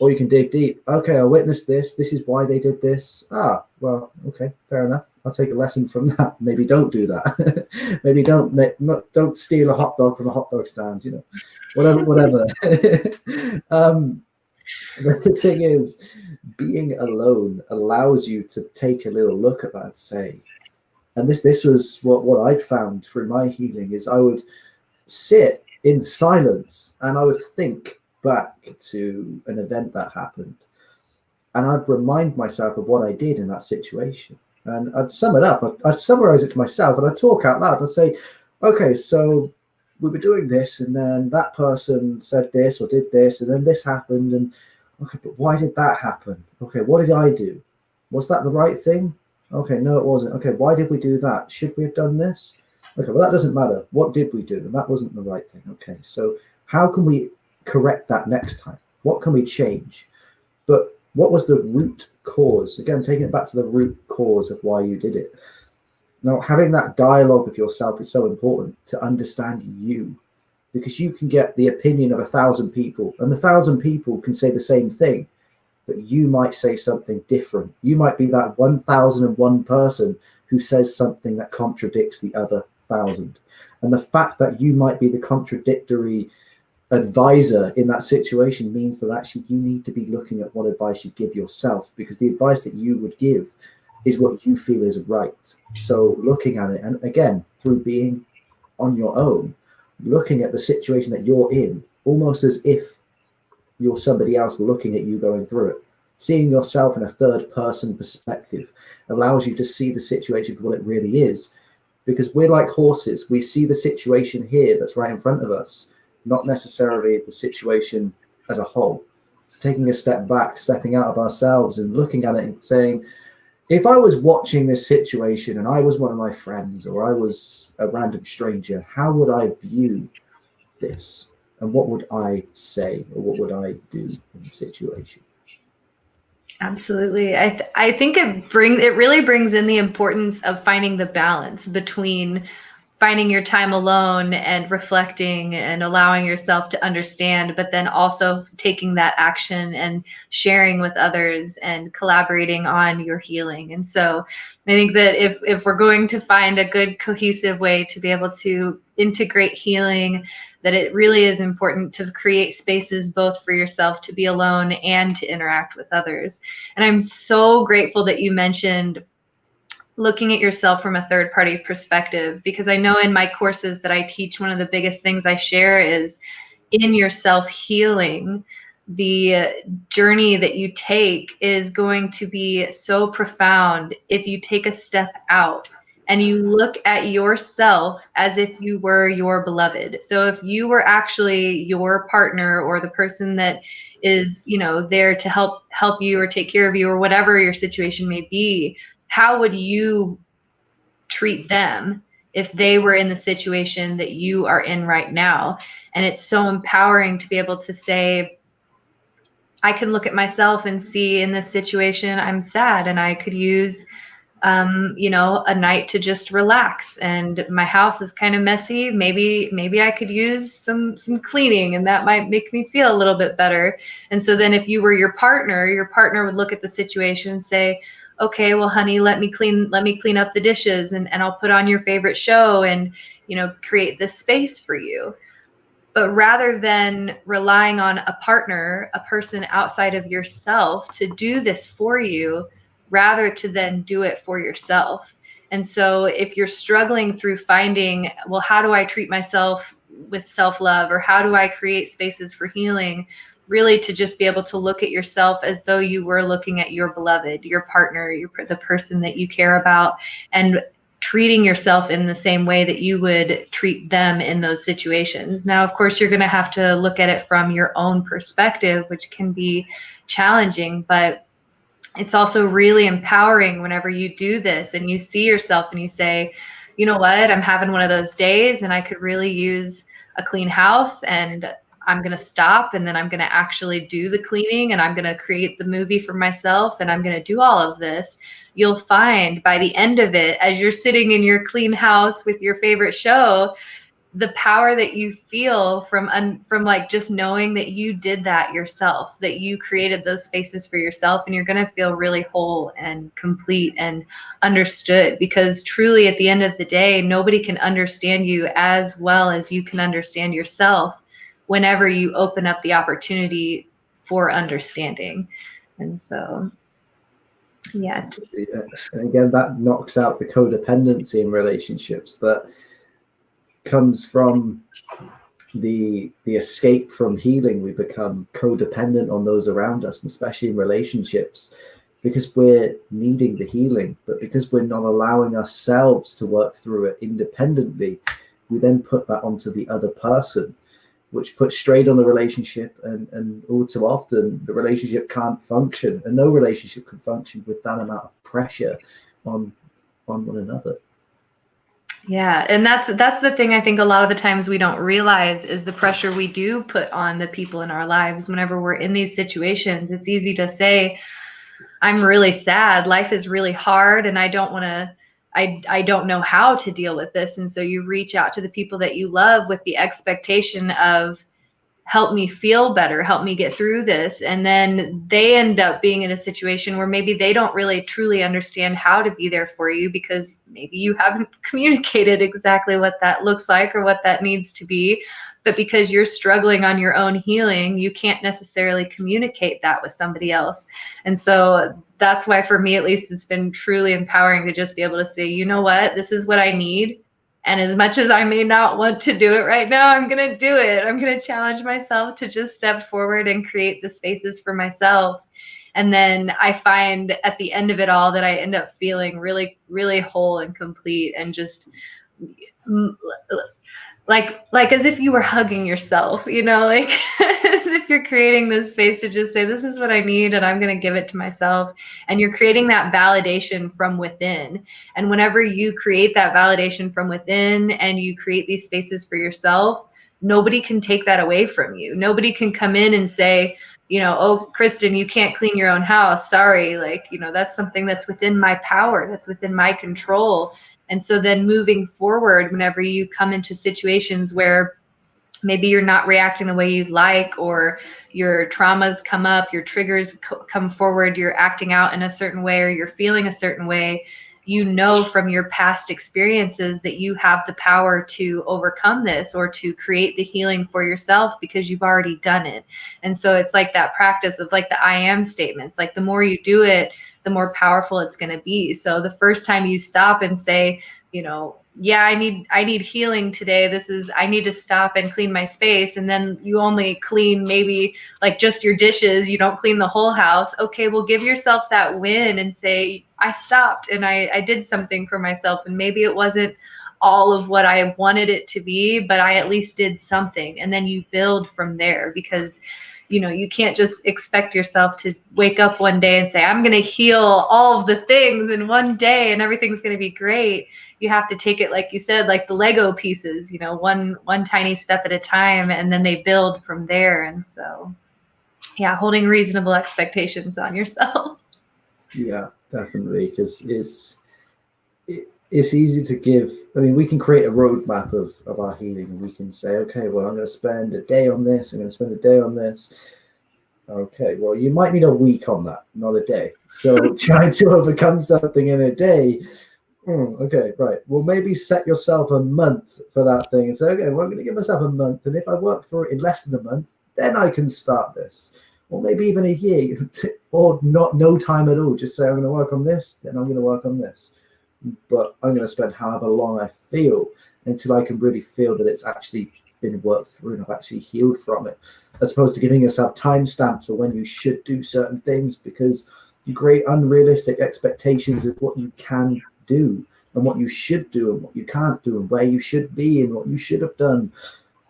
Or you can dig deep. Okay, I witnessed this. This is why they did this. Ah, well, okay, fair enough. I'll take a lesson from that. Maybe don't do that. Maybe don't steal a hot dog from a hot dog stand. You know, whatever. But the thing is, being alone allows you to take a little look at that and say, and this was what I'd found through my healing, is I would sit in silence and I would think back to an event that happened, and I'd remind myself of what I did in that situation, and I'd sum it up. I'd summarize it to myself, and I'd talk out loud and say, okay, so we were doing this, and then that person said this or did this, and then this happened, and okay, but why did that happen? Okay, what did I do? Was that the right thing? Okay, no, it wasn't. Okay, why did we do that? Should we have done this? Okay, well, that doesn't matter. What did we do? And that wasn't the right thing. Okay, so how can we correct that next time? What can we change? But what was the root cause? Again, taking it back to the root cause of why you did it. Now, having that dialogue with yourself is so important to understand you, because you can get the opinion of 1,000 people, and the 1,000 people can say the same thing, but you might say something different. You might be that 1,001 person who says something that contradicts the other 1,000. And the fact that you might be the contradictory advisor in that situation means that actually you need to be looking at what advice you give yourself, because the advice that you would give is what you feel is right. So looking at it, and again, through being on your own, looking at the situation that you're in, almost as if you're somebody else looking at you going through it. Seeing yourself in a third person perspective allows you to see the situation for what it really is. Because we're like horses. We see the situation here that's right in front of us, not necessarily the situation as a whole. It's taking a step back, stepping out of ourselves and looking at it and saying, if I was watching this situation and I was one of my friends or I was a random stranger, how would I view this? And what would I say, or what would I do in the situation? Absolutely. I think it really brings in the importance of finding the balance between finding your time alone and reflecting and allowing yourself to understand, but then also taking that action and sharing with others and collaborating on your healing. And so I think that if we're going to find a good cohesive way to be able to integrate healing, that it really is important to create spaces both for yourself to be alone and to interact with others. And I'm so grateful that you mentioned looking at yourself from a third party perspective, because I know in my courses that I teach, one of the biggest things I share is in your self healing, the journey that you take is going to be so profound if you take a step out and you look at yourself as if you were your beloved. So if you were actually your partner or the person that is, there to help you or take care of you or whatever your situation may be, how would you treat them if they were in the situation that you are in right now? And it's so empowering to be able to say, I can look at myself and see in this situation, I'm sad and I could use a night to just relax, and my house is kind of messy. Maybe I could use some cleaning, and that might make me feel a little bit better. And so then if you were your partner would look at the situation and say, okay, well, honey, let me clean up the dishes, and I'll put on your favorite show and, create this space for you. But rather than relying on a partner, a person outside of yourself to do this for you, rather to then do it for yourself. And so if you're struggling through finding, well, how do I treat myself with self-love, or how do I create spaces for healing, really to just be able to look at yourself as though you were looking at your beloved, your partner, the person that you care about, and treating yourself in the same way that you would treat them in those situations. Now, of course, you're going to have to look at it from your own perspective, which can be challenging, but it's also really empowering whenever you do this and you see yourself and you say, you know what, I'm having one of those days and I could really use a clean house, and I'm going to stop, and then I'm going to actually do the cleaning, and I'm going to create the movie for myself, and I'm going to do all of this. You'll find by the end of it, as you're sitting in your clean house with your favorite show, the power that you feel from like just knowing that you did that yourself, that you created those spaces for yourself, and you're going to feel really whole and complete and understood, because truly at the end of the day, nobody can understand you as well as you can understand yourself whenever you open up the opportunity for understanding. And so yeah. And again, that knocks out the codependency in relationships that comes from the escape from healing. We become codependent on those around us, and especially in relationships, because we're needing the healing, but because we're not allowing ourselves to work through it independently, we then put that onto the other person, which puts strain on the relationship, and all too often the relationship can't function, and no relationship can function with that amount of pressure on one another. Yeah, and that's the thing I think a lot of the times we don't realize is the pressure we do put on the people in our lives whenever we're in these situations. It's easy to say, I'm really sad, life is really hard, and I don't want to, I don't know how to deal with this. And so you reach out to the people that you love with the expectation of, help me feel better, help me get through this. And then they end up being in a situation where maybe they don't really truly understand how to be there for you, because maybe you haven't communicated exactly what that looks like or what that needs to be. But because you're struggling on your own healing, you can't necessarily communicate that with somebody else. And so that's why, for me at least, it's been truly empowering to just be able to say, you know what, this is what I need. And as much as I may not want to do it right now, I'm going to do it. I'm going to challenge myself to just step forward and create the spaces for myself. And then I find at the end of it all that I end up feeling really, really whole and complete, and just like as if you were hugging yourself, you know, like as if you're creating this space to just say, this is what I need, and I'm going to give it to myself. And you're creating that validation from within. And whenever you create that validation from within and you create these spaces for yourself, nobody can take that away from you. Nobody can come in and say, you know, oh, Kristen, you can't clean your own house. Sorry. Like, you know, that's something that's within my power. That's within my control. And so then moving forward, whenever you come into situations where maybe you're not reacting the way you'd like, or your traumas come up, your triggers come forward, you're acting out in a certain way, or you're feeling a certain way, you know from your past experiences that you have the power to overcome this or to create the healing for yourself, because you've already done it. And so it's like that practice of like the I am statements, like the more you do it, the more powerful it's going to be. So the first time you stop and say, you know, yeah, I need healing today. I need to stop and clean my space. And then you only clean maybe like just your dishes. You don't clean the whole house. Okay, well, give yourself that win and say, I stopped and I did something for myself. And maybe it wasn't all of what I wanted it to be, but I at least did something. And then you build from there, because you know, you can't just expect yourself to wake up one day and say, I'm going to heal all of the things in one day and everything's going to be great. You have to take it, like you said, like the Lego pieces, you know, one tiny step at a time, and then they build from there. And so, yeah, holding reasonable expectations on yourself. Yeah, definitely, because it's easy to give. I mean, we can create a roadmap of our healing. We can say, okay, well, I'm going to spend a day on this. I'm going to spend a day on this. Okay, well, you might need a week on that, not a day. So trying to overcome something in a day Okay, right. Well, maybe set yourself a month for that thing and say, okay, well, I'm going to give myself a month. And if I work through it in less than a month, then I can start this. Or maybe even a year, or not no time at all. Just say, I'm going to work on this, then I'm going to work on this. But I'm going to spend however long I feel until I can really feel that it's actually been worked through and I've actually healed from it, as opposed to giving yourself timestamps for when you should do certain things, because you create unrealistic expectations of what you can do and what you should do and what you can't do and where you should be and what you should have done.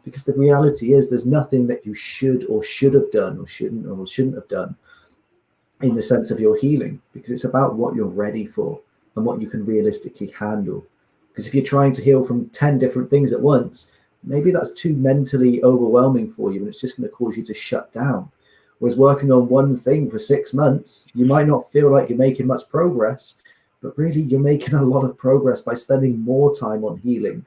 Because the reality is there's nothing that you should have done or shouldn't have done in the sense of your healing, because it's about what you're ready for and what you can realistically handle. Because if you're trying to heal from 10 different things at once, maybe that's too mentally overwhelming for you and it's just going to cause you to shut down. Whereas working on one thing for 6 months, you might not feel like you're making much progress, but really you're making a lot of progress by spending more time on healing.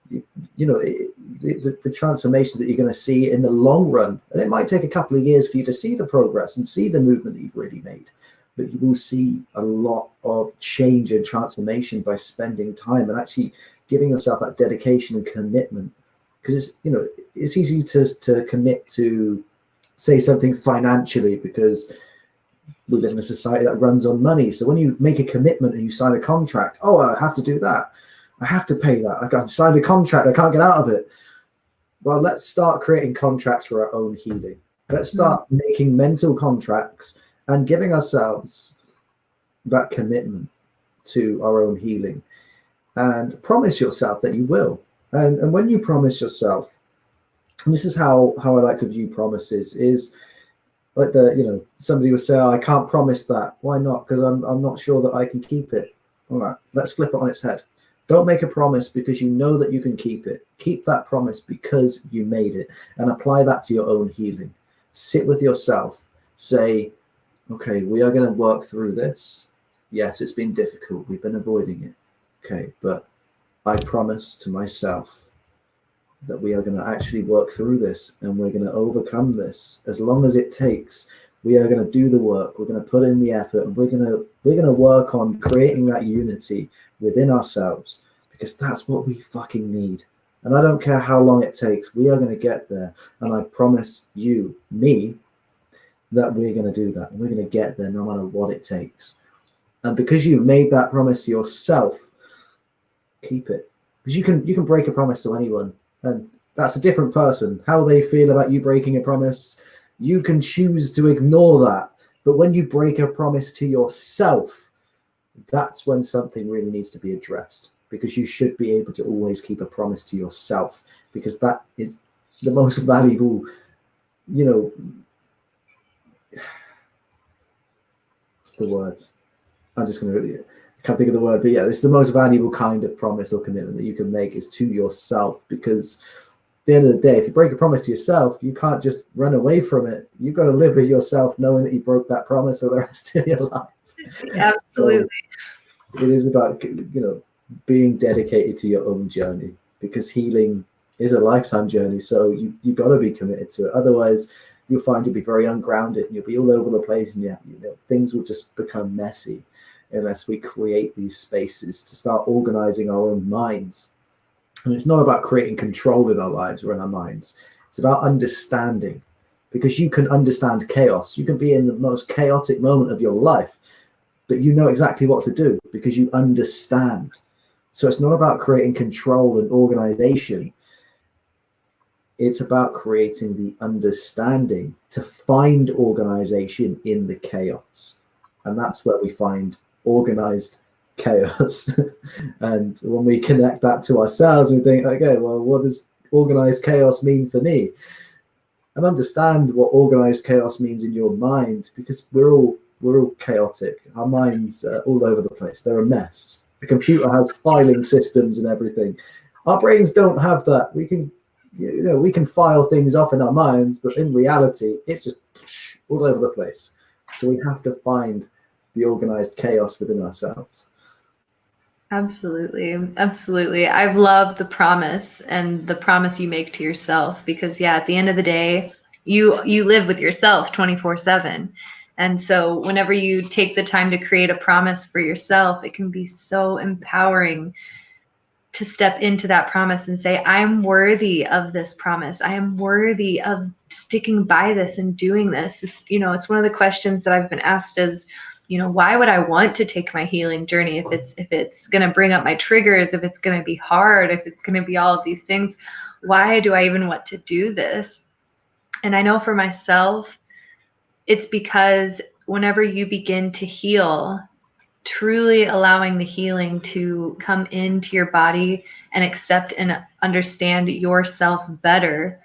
The transformations that you're going to see in the long run, and it might take a couple of years for you to see the progress and see the movement that you've really made, but you will see a lot of change and transformation by spending time and actually giving yourself that dedication and commitment. Because it's easy to commit to, say, something financially, because we live in a society that runs on money. So when you make a commitment and you sign a contract, oh, I have to do that, I have to pay that, I've signed a contract, I can't get out of it. Well, let's start creating contracts for our own healing. Let's start making mental contracts and giving ourselves that commitment to our own healing, and promise yourself that you will. And when you promise yourself, and this is how I like to view promises, is like somebody would say, oh, I can't promise that. Why not? Because I'm not sure that I can keep it. All right, let's flip it on its head. Don't make a promise because you know that you can keep it. Keep that promise because you made it, and apply that to your own healing. Sit with yourself. Say, okay, we are going to work through this. Yes, it's been difficult. We've been avoiding it. Okay, but I promise to myself that we are going to actually work through this and we're going to overcome this. As long as it takes, we are going to do the work. We're going to put in the effort, and we're going to work on creating that unity within ourselves, because that's what we fucking need. And I don't care how long it takes, we are going to get there. And I promise you, me, that we're going to do that. And we're going to get there no matter what it takes. And because you've made that promise to yourself, keep it. Because you can break a promise to anyone, and that's a different person. How they feel about you breaking a promise, you can choose to ignore that. But when you break a promise to yourself, that's when something really needs to be addressed, because you should be able to always keep a promise to yourself, because that is the most valuable, what's the words? I can't think of the word, but yeah, it's the most valuable kind of promise or commitment that you can make is to yourself. Because at the end of the day, if you break a promise to yourself, you can't just run away from it. You've got to live with yourself knowing that you broke that promise for the rest of your life. Absolutely. So it is about being dedicated to your own journey, because healing is a lifetime journey. So you got to be committed to it. Otherwise, you'll find you'll be very ungrounded and you'll be all over the place, and things will just become messy unless we create these spaces to start organizing our own minds. And it's not about creating control in our lives or in our minds. It's about understanding, because you can understand chaos. You can be in the most chaotic moment of your life, but you know exactly what to do because you understand. So it's not about creating control and organization. It's about creating the understanding to find organization in the chaos. And that's where we find organized chaos. And when we connect that to ourselves, we think, okay, well, what does organized chaos mean for me? And understand what organized chaos means in your mind, because we're all chaotic. Our minds are all over the place. They're a mess. The computer has filing systems and everything. Our brains don't have that. We can file things off in our minds, but in reality, it's just all over the place. So we have to find the organized chaos within ourselves. Absolutely. Absolutely. I've loved the promise and the promise you make to yourself, because at the end of the day, you live with yourself 24/7. And so whenever you take the time to create a promise for yourself, it can be so empowering to step into that promise and say, I am worthy of this promise. I am worthy of sticking by this and doing this. It's, it's one of the questions that I've been asked is, why would I want to take my healing journey if it's going to bring up my triggers, if it's going to be hard, if it's going to be all of these things? Why do I even want to do this? And I know for myself, it's because whenever you begin to heal, truly allowing the healing to come into your body and accept and understand yourself better,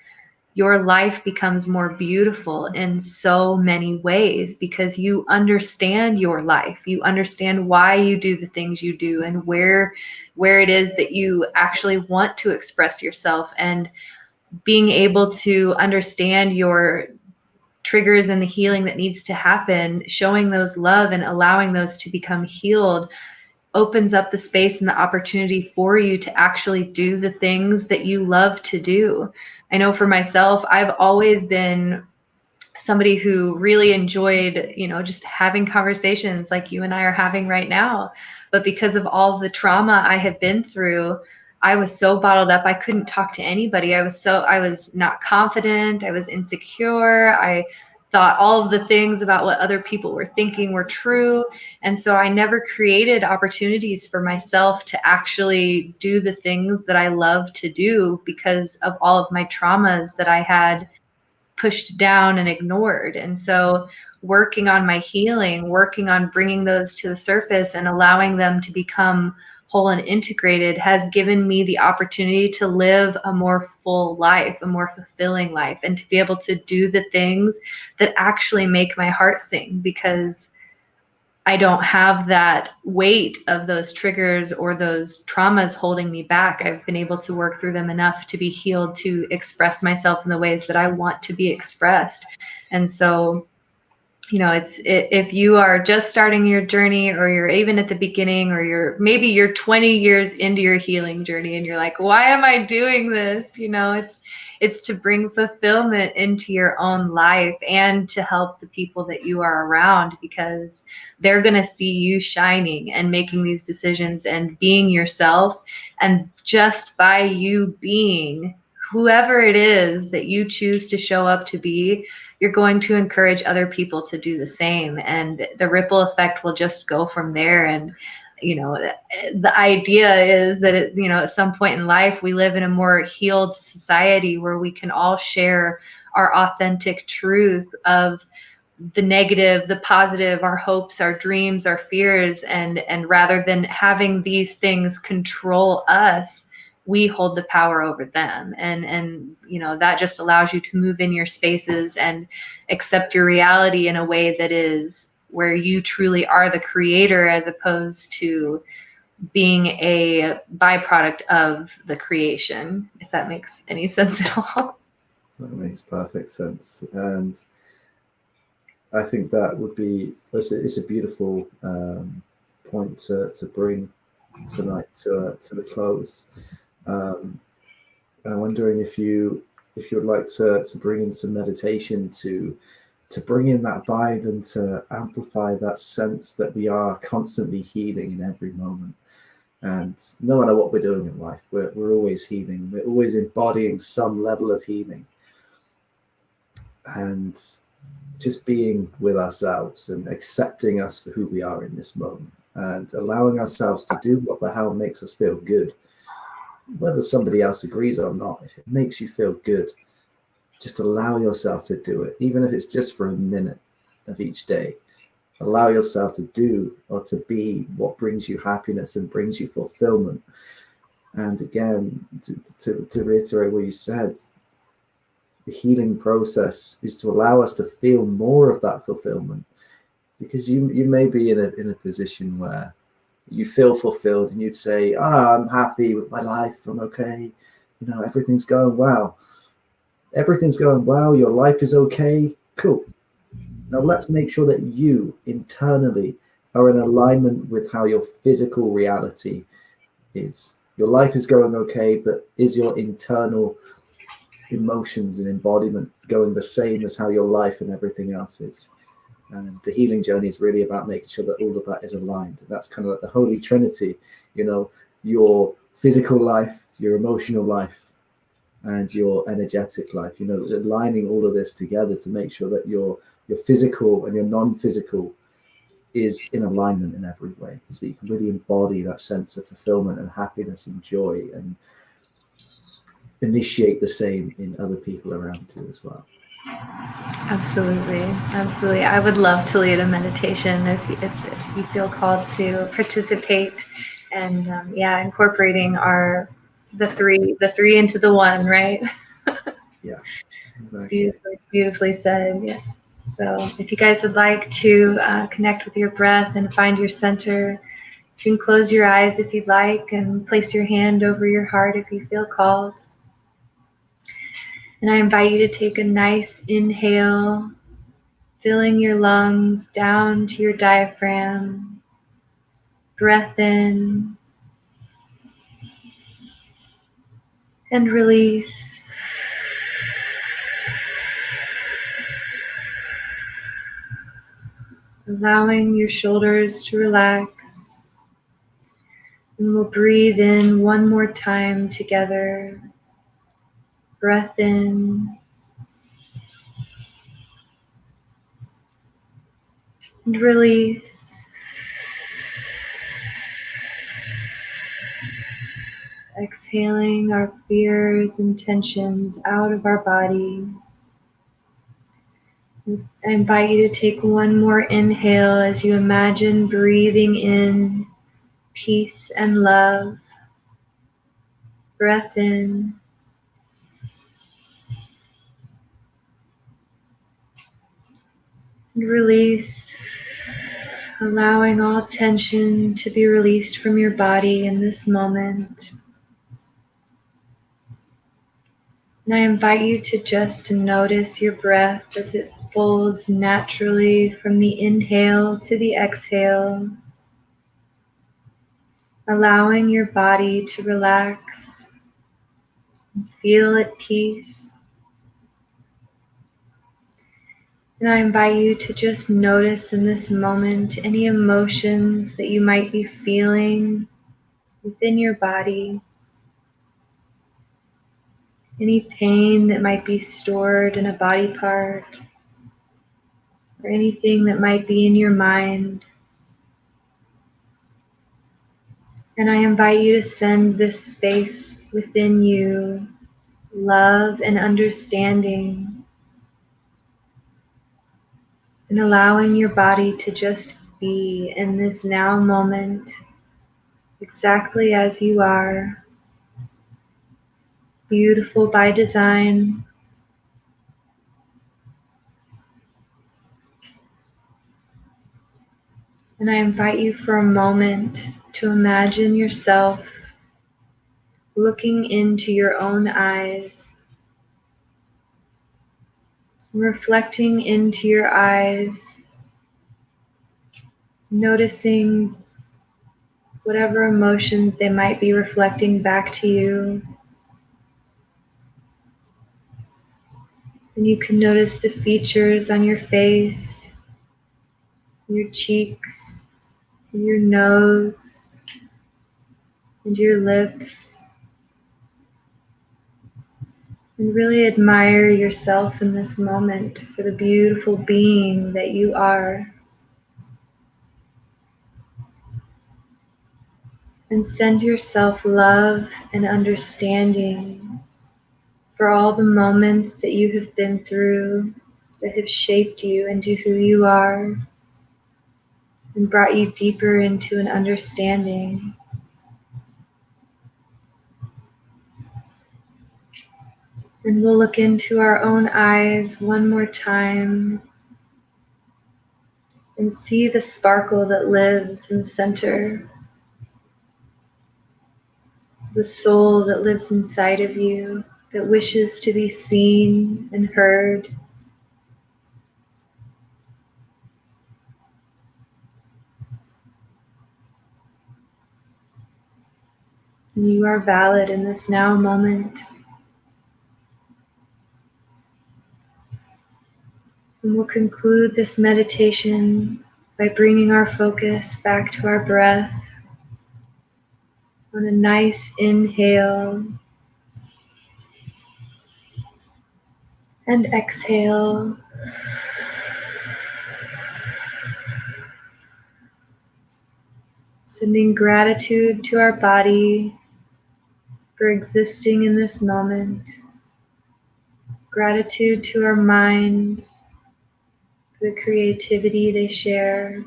your life becomes more beautiful in so many ways because you understand your life. You understand why you do the things you do and where it is that you actually want to express yourself, and being able to understand your triggers and the healing that needs to happen, showing those love and allowing those to become healed opens up the space and the opportunity for you to actually do the things that you love to do. I know for myself, I've always been somebody who really enjoyed, just having conversations like you and I are having right now. But because of all the trauma I have been through, I was so bottled up. I couldn't talk to anybody. I was not confident. I was insecure. I thought all of the things about what other people were thinking were true. And so I never created opportunities for myself to actually do the things that I love to do because of all of my traumas that I had pushed down and ignored. And so working on my healing, working on bringing those to the surface and allowing them to become whole and integrated has given me the opportunity to live a more full life, a more fulfilling life, and to be able to do the things that actually make my heart sing, because I don't have that weight of those triggers or those traumas holding me back. I've been able to work through them enough to be healed to express myself in the ways that I want to be expressed. And so, if you are just starting your journey, or you're even at the beginning, or maybe you're 20 years into your healing journey and you're like, why am I doing this? It's to bring fulfillment into your own life and to help the people that you are around, because they're going to see you shining and making these decisions and being yourself. And just by you being whoever it is that you choose to show up to be, you're going to encourage other people to do the same, and the ripple effect will just go from there. And the idea is that at some point in life we live in a more healed society where we can all share our authentic truth of the negative, the positive, our hopes, our dreams, our fears, and rather than having these things control us, we hold the power over them. And that just allows you to move in your spaces and accept your reality in a way that is where you truly are the creator, as opposed to being a byproduct of the creation, if that makes any sense at all. That makes perfect sense. And I think that would be, it's a beautiful point to bring tonight to the close. I'm wondering if you would like to bring in some meditation to bring in that vibe and to amplify that sense that we are constantly healing in every moment. And no matter what we're doing in life, we're always healing. We're always embodying some level of healing. And just being with ourselves and accepting us for who we are in this moment, and allowing ourselves to do what the hell makes us feel good. Whether somebody else agrees or not, if it makes you feel good, just allow yourself to do it, even if it's just for a minute of each day. Allow yourself to do or to be what brings you happiness and brings you fulfillment. And again, to reiterate what you said, the healing process is to allow us to feel more of that fulfillment, because you may be in a position where you feel fulfilled and you'd say, I'm happy with my life, I'm okay, everything's going well. Everything's going well, your life is okay, cool. Now let's make sure that you internally are in alignment with how your physical reality is. Your life is going okay, but is your internal emotions and embodiment going the same as how your life and everything else is? And the healing journey is really about making sure that all of that is aligned. And that's kind of like the Holy Trinity, you know, your physical life, your emotional life, and your energetic life, you know, aligning all of this together to make sure that your physical and your non-physical is in alignment in every way. So you can really embody that sense of fulfillment and happiness and joy, and initiate the same in other people around you as well. Absolutely, absolutely. I would love to lead a meditation if you feel called to participate, and incorporating the three into the one, right? Yeah, exactly. Beautifully said. Yes. So if you guys would like to connect with your breath and find your center, you can close your eyes if you'd like and place your hand over your heart if you feel called. And I invite you to take a nice inhale, filling your lungs down to your diaphragm. Breath in and release. Allowing your shoulders to relax. And we'll breathe in one more time together. Breath in and release. Exhaling our fears and tensions out of our body. I invite you to take one more inhale as you imagine breathing in peace and love. Breath in. And release, allowing all tension to be released from your body in this moment. And I invite you to just notice your breath as it folds naturally from the inhale to the exhale, allowing your body to relax and feel at peace. And I invite you to just notice in this moment any emotions that you might be feeling within your body, any pain that might be stored in a body part, or anything that might be in your mind. And I invite you to send this space within you love and understanding, and allowing your body to just be in this now moment exactly as you are, beautiful by design. And I invite you for a moment to imagine yourself looking into your own eyes, reflecting into your eyes, noticing whatever emotions they might be reflecting back to you. And you can notice the features on your face, your cheeks, your nose, and your lips. And really admire yourself in this moment for the beautiful being that you are. And send yourself love and understanding for all the moments that you have been through that have shaped you into who you are and brought you deeper into an understanding. And we'll look into our own eyes one more time and see the sparkle that lives in the center, the soul that lives inside of you that wishes to be seen and heard. And you are valid in this now moment. And we'll conclude this meditation by bringing our focus back to our breath on a nice inhale and exhale. Sending gratitude to our body for existing in this moment. Gratitude to our minds for the creativity they share.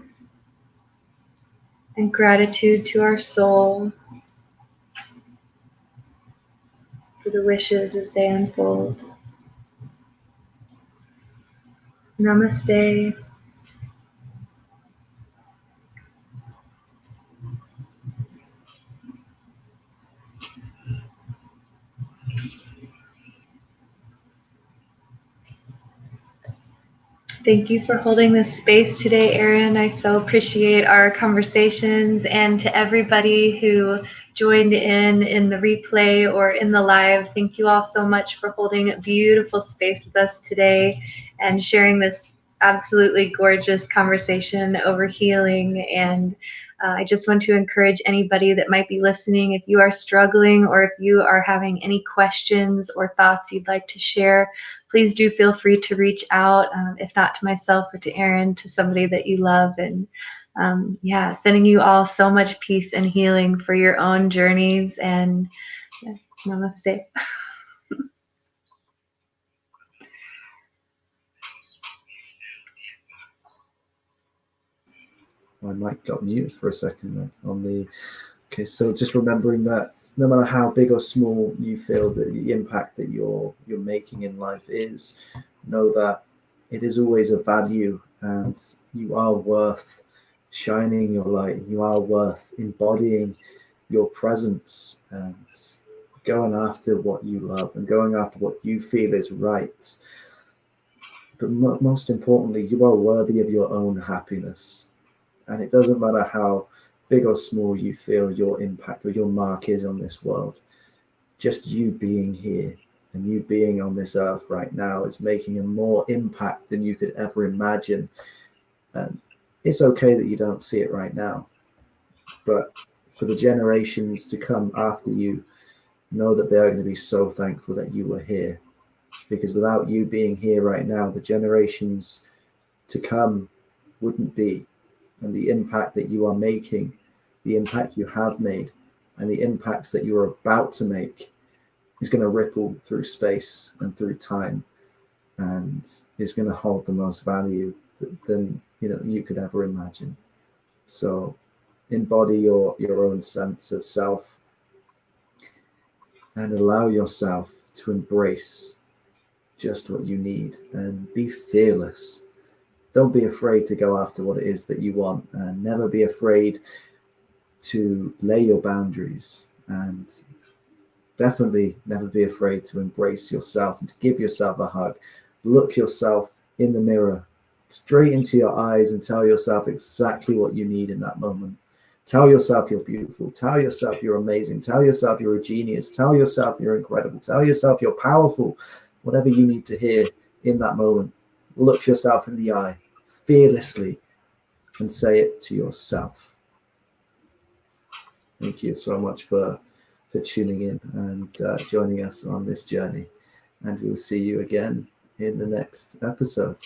And gratitude to our soul for the wishes as they unfold. Namaste. Thank you for holding this space today, Aaron. I so appreciate our conversations, and to everybody who joined in the replay or in the live, thank you all so much for holding a beautiful space with us today and sharing this absolutely gorgeous conversation over healing. And I just want to encourage anybody that might be listening, if you are struggling or if you are having any questions or thoughts you'd like to share, please do feel free to reach out, if not to myself or to Aaron, to somebody that you love. And sending you all so much peace and healing for your own journeys. And namaste. My mic got muted for a second then on the. Okay, so just remembering that no matter how big or small you feel that the impact that you're making in life is, know that it is always a value, and you are worth shining your light. You are worth embodying your presence and going after what you love and going after what you feel is right. But most importantly, you are worthy of your own happiness. And it doesn't matter how big or small you feel your impact or your mark is on this world. Just you being here and you being on this earth right now is making a more impact than you could ever imagine. And it's okay that you don't see it right now. But for the generations to come after you, know that they're going to be so thankful that you were here. Because without you being here right now, the generations to come wouldn't be. And the impact that you are making, the impact you have made, and the impacts that you are about to make is going to ripple through space and through time, and is going to hold the most value than you could ever imagine. So embody your own sense of self and allow yourself to embrace just what you need and be fearless. Don't be afraid to go after what it is that you want, and never be afraid to lay your boundaries, and definitely never be afraid to embrace yourself and to give yourself a hug. Look yourself in the mirror, straight into your eyes, and tell yourself exactly what you need in that moment. Tell yourself you're beautiful. Tell yourself you're amazing. Tell yourself you're a genius. Tell yourself you're incredible. Tell yourself you're powerful. Whatever you need to hear in that moment, look yourself in the eye fearlessly and say it to yourself. Thank you so much for tuning in and joining us on this journey. And we'll see you again in the next episode.